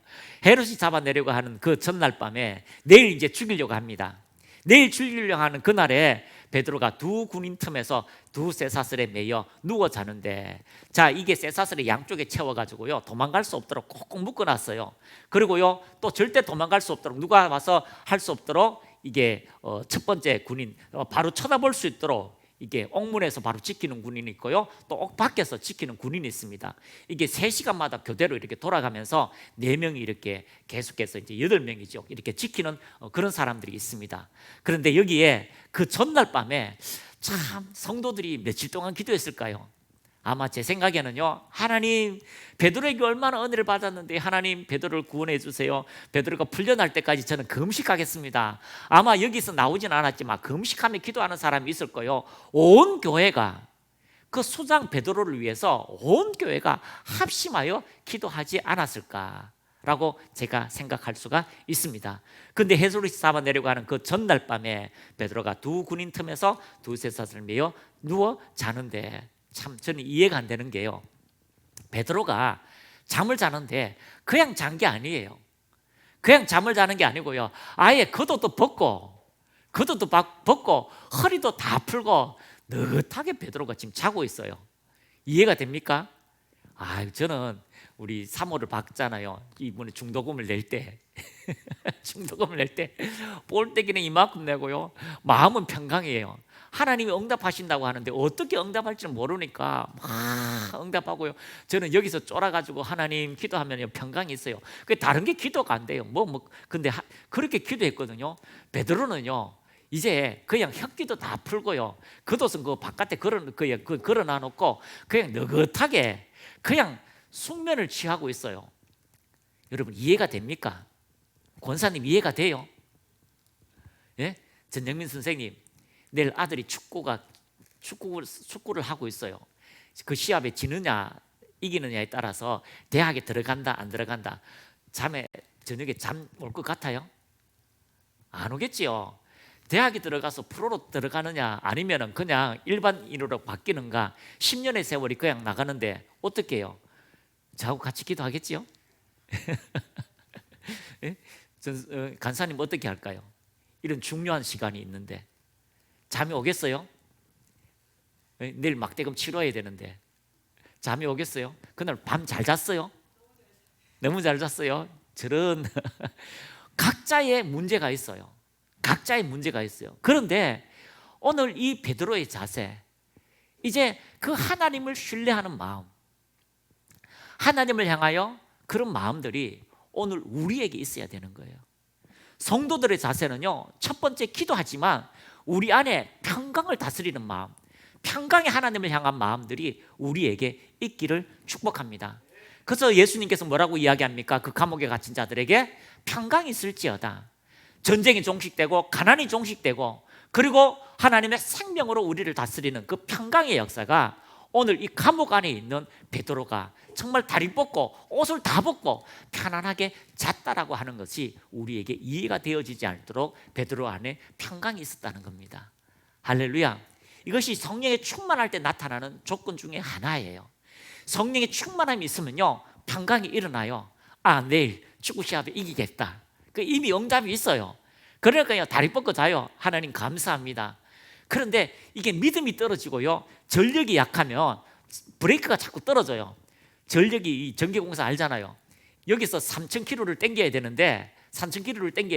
헤롯이 잡아내려고 하는 그 전날 밤에 내일 이제 죽이려고 합니다. 내일 죽이려고 하는 그날에 베드로가 두 군인 틈에서 두 쇠사슬에 매여 누워 자는데, 자, 이게 쇠사슬을 양쪽에 채워가지고요 도망갈 수 없도록 꼭꼭 묶어놨어요. 그리고요 또 절대 도망갈 수 없도록, 누가 와서 할 수 없도록 이게 첫 번째 군인 바로 쳐다볼 수 있도록 이게 옥문에서 바로 지키는 군인이 있고요, 또 옥 밖에서 지키는 군인이 있습니다. 이게 3시간마다 교대로 이렇게 돌아가면서 4명이 이렇게 계속해서 이제 8명이죠 이렇게 지키는 그런 사람들이 있습니다. 그런데 여기에 그 전날 밤에 참 성도들이 며칠 동안 기도했을까요? 아마 제 생각에는요, 하나님, 베드로에게 얼마나 은혜를 받았는데 하나님 베드로를 구원해 주세요, 베드로가 풀려날 때까지 저는 금식하겠습니다. 아마 여기서 나오진 않았지만 금식하며 기도하는 사람이 있을 거예요. 온 교회가, 그 수장 베드로를 위해서 온 교회가 합심하여 기도하지 않았을까라고 제가 생각할 수가 있습니다. 근데 해솔이 잡아 내려가는 그 전날 밤에 베드로가 두 군인 틈에서 두 쇠사슬을 매여 누워 자는데, 참 저는 이해가 안 되는 게요, 베드로가 잠을 자는데 그냥 잔 게 아니에요. 그냥 잠을 자는 게 아니고요, 아예 겉옷도 벗고 허리도 다 풀고 느긋하게 베드로가 지금 자고 있어요. 이해가 됩니까? 저는 우리 사모를 받잖아요. 이번에 중도금을 낼 때 중도금을 낼 때 볼때기는 이만큼 내고요, 마음은 평강이에요. 하나님이 응답하신다고 하는데 어떻게 응답할지는 모르니까 막 응답하고요, 저는 여기서 쫄아가지고 하나님 기도하면 평강이 있어요. 그 다른 게 기도가 안 돼요. 근데 그렇게 기도했거든요. 베드로는요 이제 그냥 혁기도 다 풀고요, 겉옷은 그 바깥에 걸어놔 놓고 그냥 느긋하게 그냥 숙면을 취하고 있어요. 여러분 이해가 됩니까? 권사님 이해가 돼요? 예? 전영민 선생님, 내일 아들이 축구를 하고 있어요. 그 시합에 지느냐 이기느냐에 따라서 대학에 들어간다 안 들어간다, 저녁에 잠 올 것 같아요? 안 오겠지요. 대학에 들어가서 프로로 들어가느냐 아니면 그냥 일반인으로 바뀌는가, 10년의 세월이 그냥 나가는데 어떻게 해요? 저하고 같이 기도하겠지요? 예? 간사님 어떻게 할까요? 이런 중요한 시간이 있는데 잠이 오겠어요? 내일 막대금 치러야 되는데 잠이 오겠어요? 그날 밤 잘 잤어요? 너무 잘 잤어요? 저런 각자의 문제가 있어요. 각자의 문제가 있어요. 그런데 오늘 이 베드로의 자세, 이제 그 하나님을 신뢰하는 마음, 하나님을 향하여 그런 마음들이 오늘 우리에게 있어야 되는 거예요. 성도들의 자세는요, 첫 번째 기도하지만 우리 안에 평강을 다스리는 마음, 평강의 하나님을 향한 마음들이 우리에게 있기를 축복합니다. 그래서 예수님께서 뭐라고 이야기합니까? 그 감옥에 갇힌 자들에게 평강이 있을지어다. 전쟁이 종식되고 가난이 종식되고 그리고 하나님의 생명으로 우리를 다스리는 그 평강의 역사가 오늘 이 감옥 안에 있는 베드로가 정말 다리 뻗고 옷을 다 벗고 편안하게 잤다라고 하는 것이 우리에게 이해가 되어지지 않도록 베드로 안에 평강이 있었다는 겁니다. 할렐루야. 이것이 성령의 충만할 때 나타나는 조건 중에 하나예요. 성령의 충만함이 있으면요, 평강이 일어나요. 내일 축구 시합에 이기겠다. 이미 응답이 있어요. 그러니까요, 다리 뻗고 자요. 하나님 감사합니다. 그런데 이게 믿음이 떨어지고요, 전력이 약하면 브레이크가 자꾸 떨어져요. 전력이, 이 전기공사 알잖아요. 여기서 3,000km를 당겨야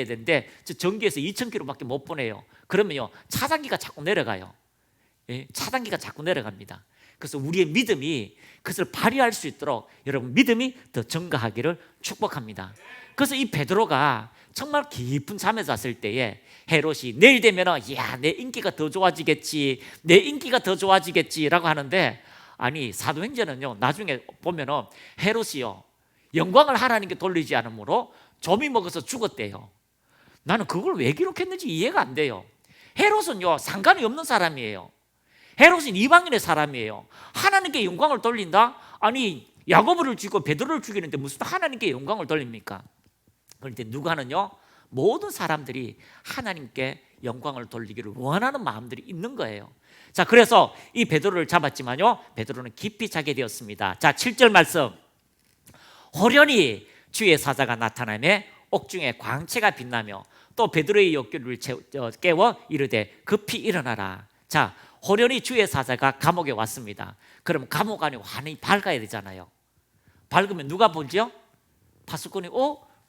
되는데 저 전기에서 2,000km밖에 못 보내요. 그러면요, 차단기가 자꾸 내려가요. 차단기가 자꾸 내려갑니다. 그래서 우리의 믿음이 그것을 발휘할 수 있도록 여러분 믿음이 더 증가하기를 축복합니다. 그래서 이 베드로가 정말 깊은 잠에 잤을 때에 헤롯이 내일 되면 내 인기가 더 좋아지겠지라고 하는데, 아니 사도행전은요 나중에 보면은 헤롯이요 영광을 하나님께 돌리지 않으므로 좀이 먹어서 죽었대요. 나는 그걸 왜 기록했는지 이해가 안 돼요. 헤롯은요 상관이 없는 사람이에요. 헤롯은 이방인의 사람이에요. 하나님께 영광을 돌린다? 아니 야고보를 죽이고 베드로를 죽이는데 무슨 하나님께 영광을 돌립니까? 그런데 누가는요 모든 사람들이 하나님께 영광을 돌리기를 원하는 마음들이 있는 거예요. 자, 그래서 이 베드로를 잡았지만요 베드로는 깊이 자게 되었습니다. 자, 7절 말씀. 호련히 주의 사자가 나타나며 옥중에 광채가 빛나며 또 베드로의 옆구리를 깨워 이르되 급히 일어나라. 자, 호련히 주의 사자가 감옥에 왔습니다. 그럼 감옥 안이 환히 밝아야 되잖아요. 밝으면 누가 보죠? 파수꾼이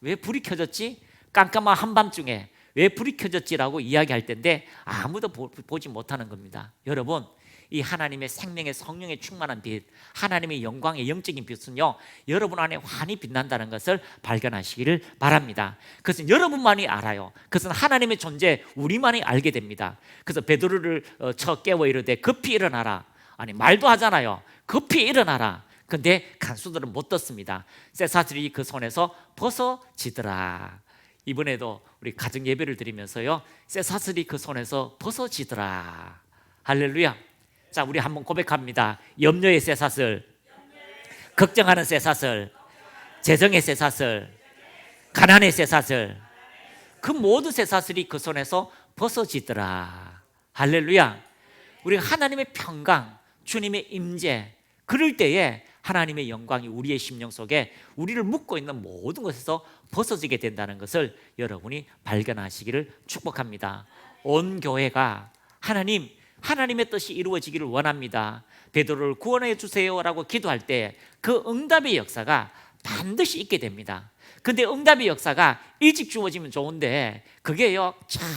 왜 불이 켜졌지? 깜깜한 한밤중에 왜 불이 켜졌지라고 이야기할 텐데 아무도 보지 못하는 겁니다. 여러분, 이 하나님의 생명의 성령의 충만한 빛, 하나님의 영광의 영적인 빛은요, 여러분 안에 환히 빛난다는 것을 발견하시기를 바랍니다. 그것은 여러분만이 알아요. 그것은 하나님의 존재 우리만이 알게 됩니다. 그래서 베드로를 쳐 깨워 이르되 급히 일어나라. 아니, 말도 하잖아요. 급히 일어나라. 근데 간수들은 못 듣습니다. 쇠사슬이 그 손에서 벗어지더라. 이번에도 우리 가정 예배를 드리면서요, 쇠사슬이 그 손에서 벗어지더라. 할렐루야. 자, 우리 한번 고백합니다. 염려의 쇠사슬, 걱정하는 쇠사슬, 재정의 쇠사슬, 가난의 쇠사슬, 그 모든 쇠사슬이 그 손에서 벗어지더라. 할렐루야. 우리가 하나님의 평강, 주님의 임재, 그럴 때에 하나님의 영광이 우리의 심령 속에 우리를 묶고 있는 모든 것에서 벗어지게 된다는 것을 여러분이 발견하시기를 축복합니다. 온 교회가 하나님의 뜻이 이루어지기를 원합니다. 베드로를 구원해 주세요라고 기도할 때 그 응답의 역사가 반드시 있게 됩니다. 근데 응답의 역사가 일찍 주어지면 좋은데 그게요, 참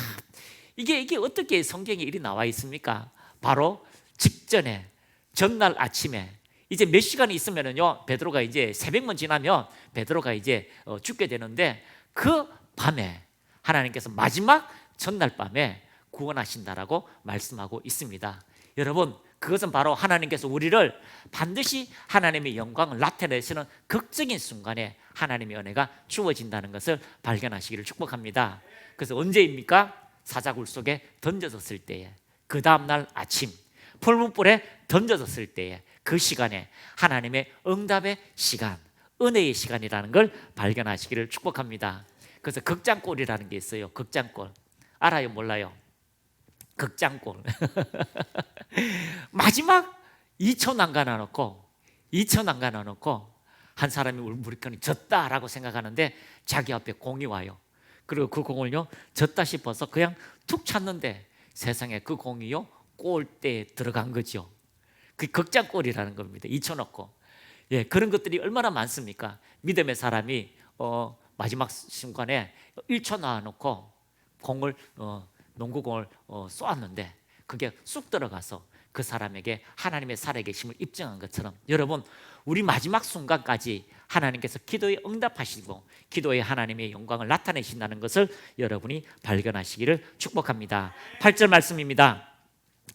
이게 어떻게 성경에 일이 나와 있습니까? 바로 직전에, 전날 아침에 이제 몇 시간이 있으면은요, 베드로가 이제 새벽만 지나면 베드로가 이제 죽게 되는데 그 밤에 하나님께서 마지막 전날 밤에 구원하신다라고 말씀하고 있습니다. 여러분, 그것은 바로 하나님께서 우리를 반드시 하나님의 영광을 나타내시는 극적인 순간에 하나님의 은혜가 주어진다는 것을 발견하시기를 축복합니다. 그래서 언제입니까? 사자굴 속에 던져졌을 때에, 그 다음날 아침 풀무불에 던져졌을 때에, 그 시간에 하나님의 응답의 시간, 은혜의 시간이라는 걸 발견하시기를 축복합니다. 그래서 극장골이라는 게 있어요. 극장골 알아요? 몰라요? 극장골 마지막 2초 남겨놓고 한 사람이 울부짖거니 졌다라고 생각하는데 자기 앞에 공이 와요. 그리고 그 공을요, 졌다 싶어서 그냥 툭 찼는데 세상에 그 공이요, 골대에 들어간 거죠. 그 극장골이라는 겁니다. 2초 넣고. 예, 그런 것들이 얼마나 많습니까? 믿음의 사람이 마지막 순간에 1초 놔놓고 공을 농구공을 쏘았는데 그게 쑥 들어가서 그 사람에게 하나님의 살아계심을 입증한 것처럼, 여러분, 우리 마지막 순간까지 하나님께서 기도에 응답하시고 기도에 하나님의 영광을 나타내신다는 것을 여러분이 발견하시기를 축복합니다. 8절 말씀입니다.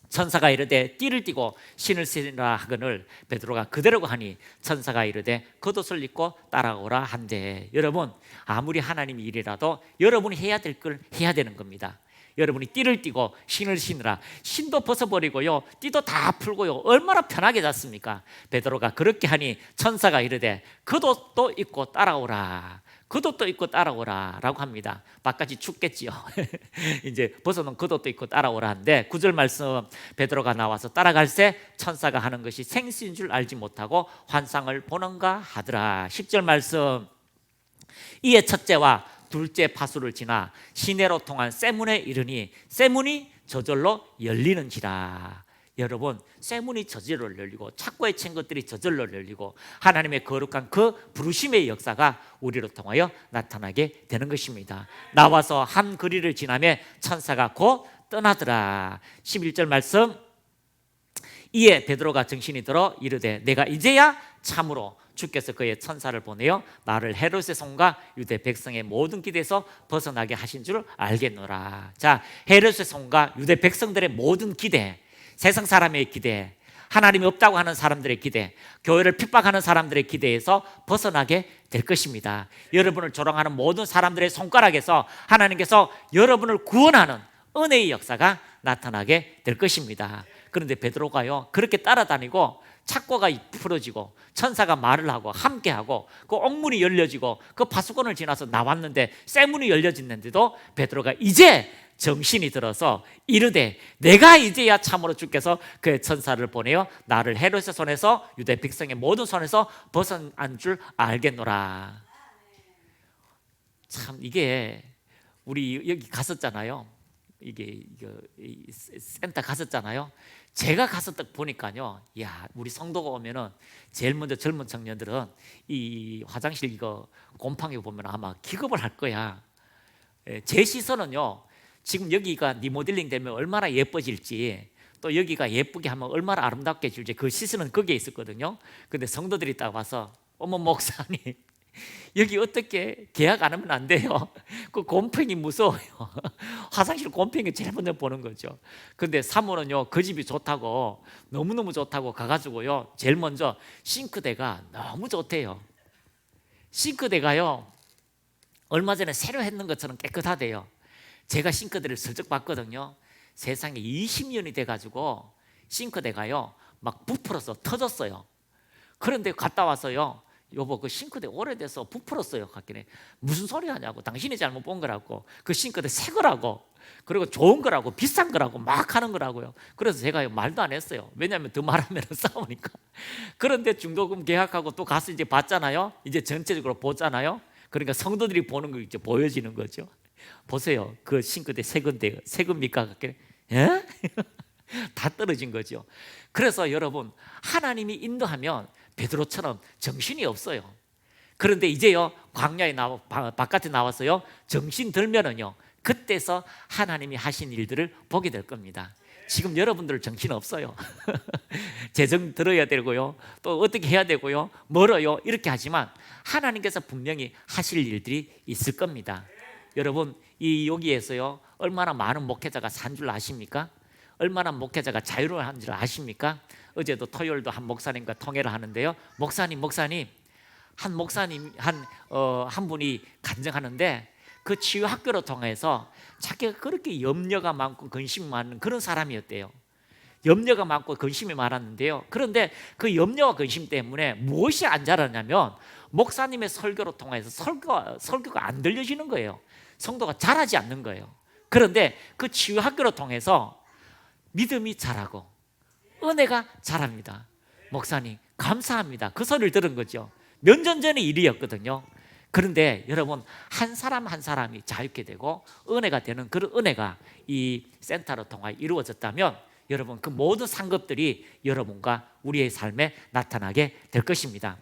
천사가 이르되 띠를 띠고 신을 신으라 하거늘 베드로가 그대로 하니 천사가 이르되 겉옷을 입고 따라오라 한대. 여러분, 아무리 하나님의 일이라도 여러분이 해야 될 걸 해야 되는 겁니다. 여러분이 띠를 띠고 신을 신으라. 신도 벗어버리고요, 띠도 다 풀고요, 얼마나 편하게 잤습니까? 베드로가 그렇게 하니 천사가 이르되 겉옷도 입고 따라오라. 겉옷도 입고 따라오라 라고 합니다. 바깥이 춥겠지요. 이제 벗어놓은 겉옷도 입고 따라오라 하는데 9절 말씀, 베드로가 나와서 따라갈새 천사가 하는 것이 생수인 줄 알지 못하고 환상을 보는가 하더라. 10절 말씀, 이에 첫째와 둘째 파수를 지나 시내로 통한 쇠문에 이르니 쇠문이 저절로 열리는지라. 여러분, 쇠문이 저절로 열리고 창고에 친 것들이 저절로 열리고 하나님의 거룩한 그 부르심의 역사가 우리로 통하여 나타나게 되는 것입니다. 나와서 한 거리를 지나며 천사가 곧 떠나더라. 11절 말씀, 이에 베드로가 정신이 들어 이르되 내가 이제야 참으로 주께서 그의 천사를 보내어 나를 헤롯의 손과 유대 백성의 모든 기대에서 벗어나게 하신 줄 알겠노라. 자, 헤롯의 손과 유대 백성들의 모든 기대, 세상 사람의 기대, 하나님이 없다고 하는 사람들의 기대, 교회를 핍박하는 사람들의 기대에서 벗어나게 될 것입니다. 여러분을 조롱하는 모든 사람들의 손가락에서 하나님께서 여러분을 구원하는 은혜의 역사가 나타나게 될 것입니다. 그런데 베드로가요, 그렇게 따라다니고 착고가 풀어지고 천사가 말을 하고 함께하고 그 옥문이 열려지고 그 파수꾼을 지나서 나왔는데 쇠문이 열려졌는데도 베드로가 이제 정신이 들어서 이르되 내가 이제야 참으로 주께서 그의 천사를 보내어 나를 헤롯의 손에서 유대 백성의 모든 손에서 벗어난 줄 알겠노라. 참, 이게 우리 여기 갔었잖아요. 이 센터 갔었잖아요. 제가 가서 딱 보니까요, 야, 우리 성도가 오면은 제일 먼저 젊은 청년들은 이 화장실 이거 곰팡이 보면 아마 기겁을 할 거야. 제 시선은요, 지금 여기가 리모델링 되면 얼마나 예뻐질지, 또 여기가 예쁘게 하면 얼마나 아름답게 질지, 그 시선은 거기에 있었거든요. 근데 성도들이 딱 와서, 어머 목사님, 여기 어떻게 계약 안 하면 안 돼요? 그 곰팡이 무서워요. 화장실 곰팡이 제일 먼저 보는 거죠. 근데 사모는요, 그 집이 좋다고, 너무너무 좋다고 가가지고요, 제일 먼저 싱크대가 너무 좋대요. 싱크대가요, 얼마 전에 새로 했는 것처럼 깨끗하대요. 제가 싱크대를 슬쩍 봤거든요. 세상에 20년이 돼가지고 싱크대가요, 막 부풀어서 터졌어요. 그런데 갔다 와서요, 여보, 그 싱크대 오래돼서 부풀었어요. 갔길래 무슨 소리 하냐고, 당신이 잘못 본 거라고, 그 싱크대 새 거라고, 그리고 좋은 거라고, 비싼 거라고 막 하는 거라고요. 그래서 제가 말도 안 했어요. 왜냐하면 더 말하면 싸우니까. 그런데 중도금 계약하고 또 가서 이제 봤잖아요. 이제 전체적으로 보잖아요. 그러니까 성도들이 보는 거 이제 보여지는 거죠. 보세요, 그 싱크대 새 건데, 새 겁니까? 갔길래 예? 다 떨어진 거죠. 그래서 여러분, 하나님이 인도하면 베드로처럼 정신이 없어요. 그런데 이제요, 광야에 바깥에 나와서요, 정신 들면은요, 그때서 하나님이 하신 일들을 보게 될 겁니다. 지금 여러분들 정신 없어요. 재정 들어야 되고요, 또 어떻게 해야 되고요, 멀어요, 이렇게 하지만 하나님께서 분명히 하실 일들이 있을 겁니다. 여러분, 이 여기에서요, 얼마나 많은 목회자가 산 줄 아십니까? 얼마나 목회자가 자유를 한 줄 아십니까? 어제도 토요일도 한 목사님과 통회를 하는데요, 목사님 한 분이 간증하는데, 그 치유 학교를 통해서 자기가 그렇게 염려가 많고 근심이 많은 그런 사람이었대요. 염려가 많고 근심이 많았는데요, 그런데 그 염려와 근심 때문에 무엇이 안 자라냐면 목사님의 설교로 통해서 설교가 안 들려지는 거예요. 성도가 자라지 않는 거예요. 그런데 그 치유 학교를 통해서 믿음이 자라고 은혜가 자랍니다. 목사님 감사합니다, 그 소리를 들은 거죠. 몇 년 전의 일이었거든요. 그런데 여러분, 한 사람 한 사람이 자유케 되고 은혜가 되는 그런 은혜가 이 센터로 통하여 이루어졌다면, 여러분, 그 모든 상급들이 여러분과 우리의 삶에 나타나게 될 것입니다.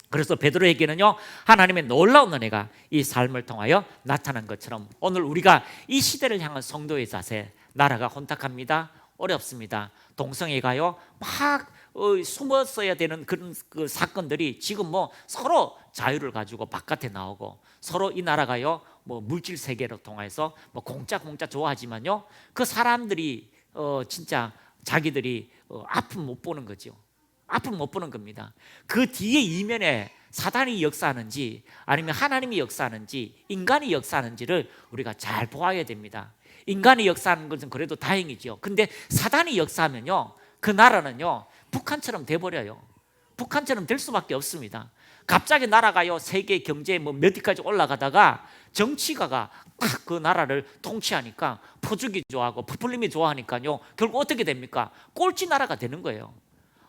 그래서 베드로에게는요, 하나님의 놀라운 은혜가 이 삶을 통하여 나타난 것처럼, 오늘 우리가 이 시대를 향한 성도의 자세, 나라가 혼탁합니다, 어렵습니다, 동성애가요 막 숨었어야 되는 그런 그 사건들이 지금 뭐 서로 자유를 가지고 바깥에 나오고, 서로 이 나라가요 뭐 물질 세계로 통해서 뭐 공짜 좋아하지만요, 그 사람들이 진짜 자기들이 아픔 못 보는 거죠. 아픔 못 보는 겁니다. 그 뒤에 이면에 사단이 역사하는지 아니면 하나님이 역사하는지 인간이 역사하는지를 우리가 잘 보아야 됩니다. 인간이 역사하는 것은 그래도 다행이죠. 근데 사단이 역사하면요, 그 나라는요 북한처럼 돼버려요. 북한처럼 될 수밖에 없습니다. 갑자기 나라가요 세계 경제에 뭐 몇 위까지 올라가다가 정치가가 딱 그 나라를 통치하니까 퍼주기 좋아하고 퍼플림이 좋아하니까요, 결국 어떻게 됩니까? 꼴찌 나라가 되는 거예요.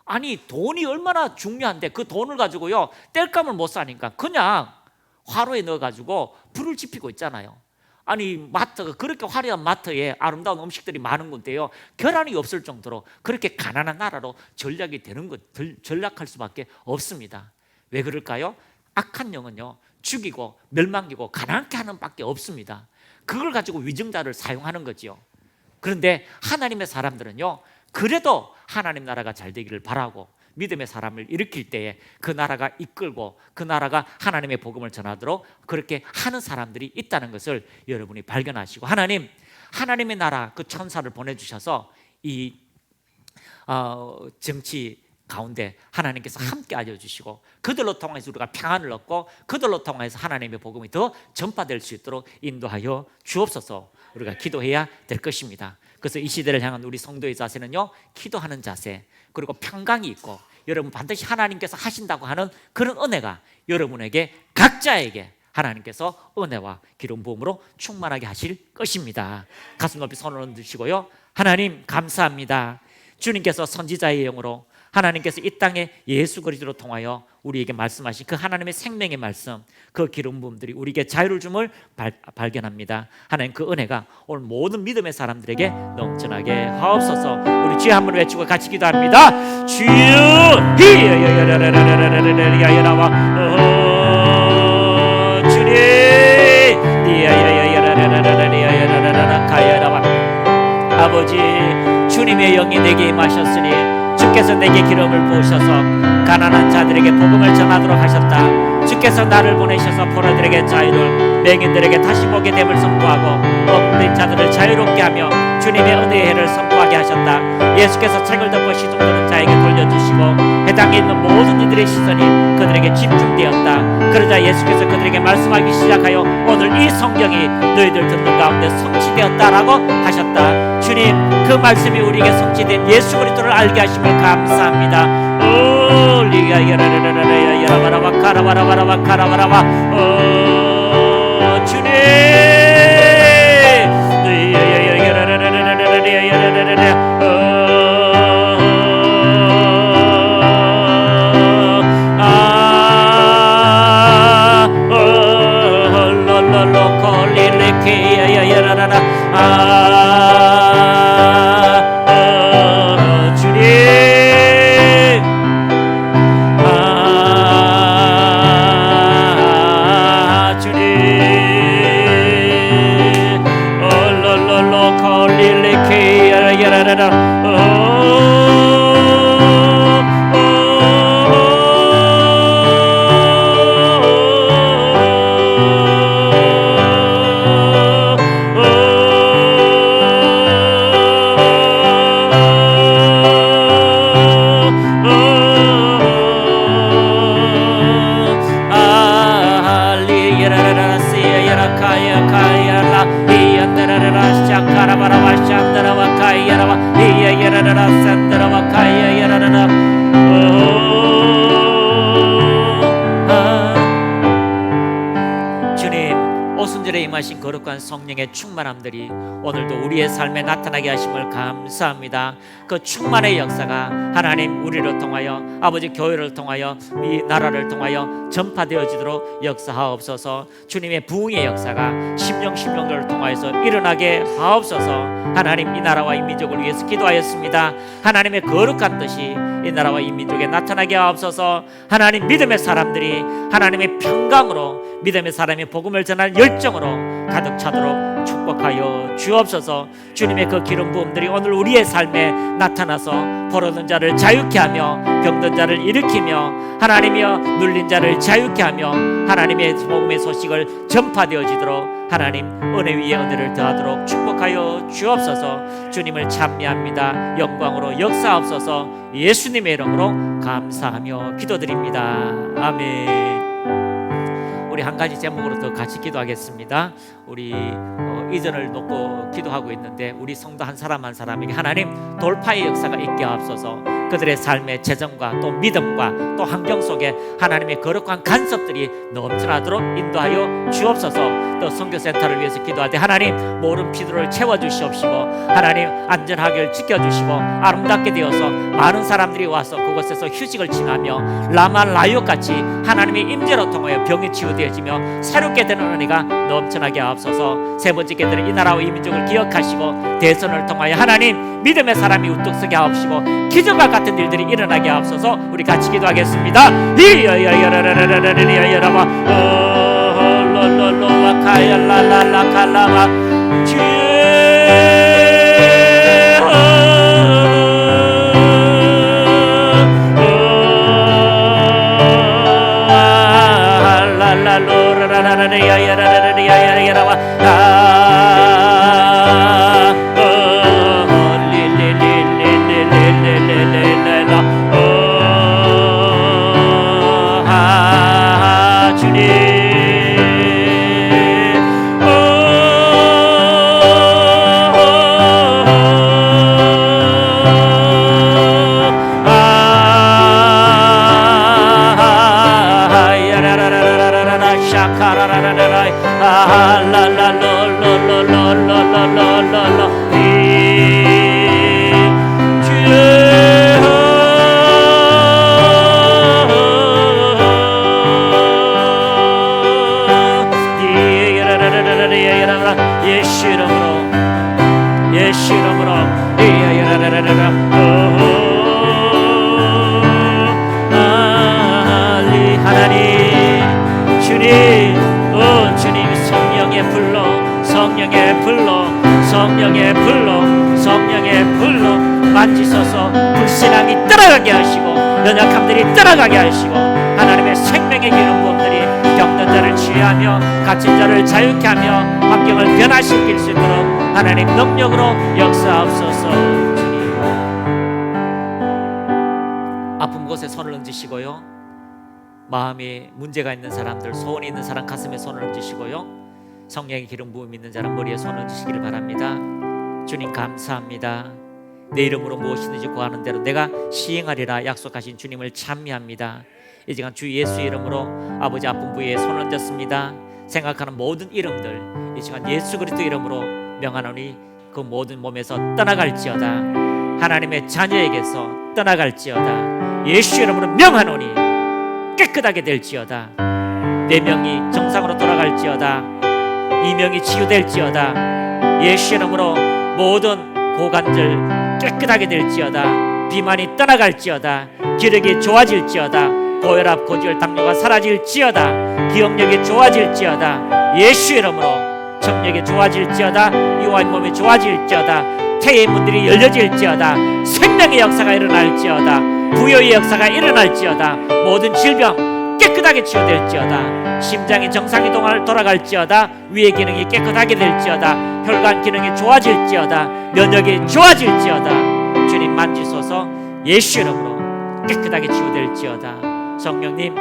아니, 돈이 얼마나 중요한데 그 돈을 가지고요 뗄감을 못 사니까 그냥 화로에 넣어가지고 불을 지피고 있잖아요. 아니, 마트가 그렇게 화려한 마트에 아름다운 음식들이 많은 건데요, 결함이 없을 정도로 그렇게 가난한 나라로 전락할 수밖에 없습니다. 왜 그럴까요? 악한 영은요 죽이고 멸망기고 가난하게 하는 밖에 없습니다. 그걸 가지고 위증자를 사용하는 거지요. 그런데 하나님의 사람들은요, 그래도 하나님 나라가 잘 되기를 바라고 믿음의 사람을 일으킬 때에 그 나라가 이끌고 그 나라가 하나님의 복음을 전하도록 그렇게 하는 사람들이 있다는 것을 여러분이 발견하시고, 하나님의 나라 그 천사를 보내주셔서 이 정치 가운데 하나님께서 함께 알려주시고, 그들로 통해서 우리가 평안을 얻고 그들로 통해서 하나님의 복음이 더 전파될 수 있도록 인도하여 주옵소서. 우리가 기도해야 될 것입니다. 그래서 이 시대를 향한 우리 성도의 자세는요, 기도하는 자세, 그리고 평강이 있고 여러분 반드시 하나님께서 하신다고 하는 그런 은혜가 여러분에게 각자에게 하나님께서 은혜와 기름 부음으로 충만하게 하실 것입니다. 가슴 높이 손을 흔드시고요, 하나님 감사합니다. 주님께서 선지자의 영으로 하나님께서 이 땅에 예수 그리스도로 통하여 우리에게 말씀하신 그 하나님의 생명의 말씀, 그 기름 부음들이 우리에게 자유를 줌을 발견합니다. 하나님 그 은혜가 오늘 모든 믿음의 사람들에게 넘쳐나게 하옵소서. 우리 주여 한번 외치고 같이 기도합니다. 주여 주님 아버지, 주님의 영이 내게 임하셨으니 주께서 내게 기름을 부으셔서 가난한 자들에게 복음을 전하도록 하셨다. 주께서 나를 보내셔서 포로들에게 자유를, 맹인들에게 다시 보게 됨을 선포하고 억눌린 자들을 자유롭게 하며 주님의 은혜의 해를 선포하게 하셨다. 예수께서 책을 덮어 시종드는 자에게 돌려주시고 해당에 있는 모든 이들의 시선이 그들에게 집중되었다. 그러자 예수께서 그들에게 말씀하기 시작하여 오늘 이 성경이 너희들 듣는 가운데 성취되었다라고 하셨다. 주님, 그 말씀이 우리에게 성취된 예수 그리스도를 알게 하심을 감사합니다. 오 리가 야라바라바 카라바라바라바 카라바라바 주님 오순절에 임하신 거룩한 성령의 충만함들이 오늘도 우리의 삶에 나타나게 하심을 감사합니다. 그 충만의 역사가 하나님 우리를 통하여 아버지 교회를 통하여 이 나라를 통하여 전파되어지도록 역사하옵소서. 주님의 부흥의 역사가 심령들을 통하여서 일어나게 하옵소서. 하나님 이 나라와 이 민족을 위해서 기도하였습니다. 하나님의 거룩한 뜻이 이 나라와 이 민족에 나타나게 하옵소서. 하나님 믿음의 사람들이 하나님의 평강으로 믿음의 사람이 복음을 전할 열정으로 가득 차도록 축복하여 주옵소서. 주님의 그 기름 부음들이 오늘 우리의 삶에 나타나서 포로된 자를 자유케 하며 병든 자를 일으키며 하나님이여 눌린 자를 자유케 하며 하나님의 복음의 소식을 전파되어지도록 하나님 은혜 위에 은혜를 더하도록 축복하여 주옵소서. 주님을 찬미합니다. 영광으로 역사하옵소서. 예수님의 이름으로 감사하며 기도드립니다. 아멘. 우리 한 가지 제목으로 더 같이 기도하겠습니다. 우리 이전을 놓고 기도하고 있는데 우리 성도 한 사람 한 사람에게 하나님 돌파의 역사가 있게 하옵소서. 그들의 삶의 재정과 또 믿음과 또 환경 속에 하나님의 거룩한 간섭들이 넘쳐나도록 인도하여 주옵소서. 또 선교센터를 위해서 기도할 때 하나님 모든 필요를 채워주시옵시고 하나님 안전하게 지켜주시고 아름답게 되어서 많은 사람들이 와서 그곳에서 휴식을 취하며 라말라이엇같이 하나님의 임재로 통하여 병이 치유되어지며 새롭게 되는 은혜가 넘쳐나게 하옵소서. 세 번째 깨달은 이 나라와 이 민족을 기억하시고 대선을 통하여 하나님 믿음의 사람이 우뚝 서게 하옵시고 기적과 같은 일들이 일어나게 하옵소서. 우리 같이 기도하겠습니다. 성령의 불로, 성령의 불로, 성령의 불로, 성령의 불로 만지셔서 불신앙이 떠나가게 하시고 연약함들이 떠나가게 하시고 하나님의 생명의 기름 부음들이 병든 자를 치유하며 갇힌 자를 자유케 하며 환경을 변화시킬 수 있도록 하나님 능력으로 역사하옵소서. 주님, 아픈 곳에 손을 얹으시고요, 마음에 문제가 있는 사람들, 소원이 있는 사람 가슴에 손을 얹으시고요, 성령의 기름 부음 있는 자는 머리에 손을 얹으시기를 바랍니다. 주님 감사합니다. 내 이름으로 무엇이든지 구하는 대로 내가 시행하리라 약속하신 주님을 찬미합니다. 이 시간 주 예수 이름으로 아버지 아픈 부위에 손을 얹었습니다. 생각하는 모든 이름들 이 시간 예수 그리스도 이름으로 명하노니 그 모든 몸에서 떠나갈지어다. 하나님의 자녀에게서 떠나갈지어다. 예수 이름으로 명하노니 깨끗하게 될지어다. 내 명이 정상으로 돌아갈지어다. 이 명이 치유될지어다. 예수 이름으로 모든 고관절 깨끗하게 될지어다. 비만이 떠나갈지어다. 기력이 좋아질지어다. 고혈압, 고지혈, 당뇨가 사라질지어다. 기억력이 좋아질지어다. 예수 이름으로 청력이 좋아질지어다. 이와의 몸이 좋아질지어다. 태의 문들이 열려질지어다. 생명의 역사가 일어날지어다. 부여의 역사가 일어날지어다. 모든 질병 깨끗하게 치유될지어다. 심장이 정상이 돌아갈지어다. 위의 기능이 깨끗하게 될지어다. 혈관 기능이 좋아질지어다. 면역이 좋아질지어다. 주님 만지소서. 예수 이름으로 깨끗하게 치유될지어다. 성령님,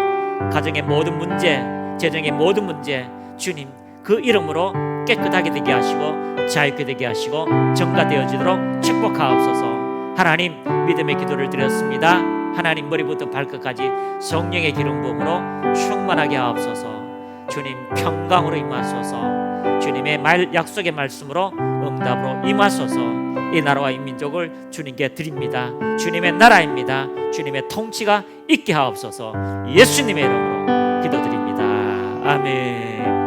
가정의 모든 문제, 재정의 모든 문제 주님 그 이름으로 깨끗하게 되게 하시고 자유케 되게 하시고 정가되어지도록 축복하옵소서. 하나님, 믿음의 기도를 드렸습니다. 하나님, 머리부터 발끝까지 성령의 기름 부음으로 충만하게 하옵소서. 주님 평강으로 임하소서. 주님의 약속의 말씀으로 응답으로 임하소서. 이 나라와 이 민족을 주님께 드립니다. 주님의 나라입니다. 주님의 통치가 있게 하옵소서. 예수님의 이름으로 기도드립니다. 아멘.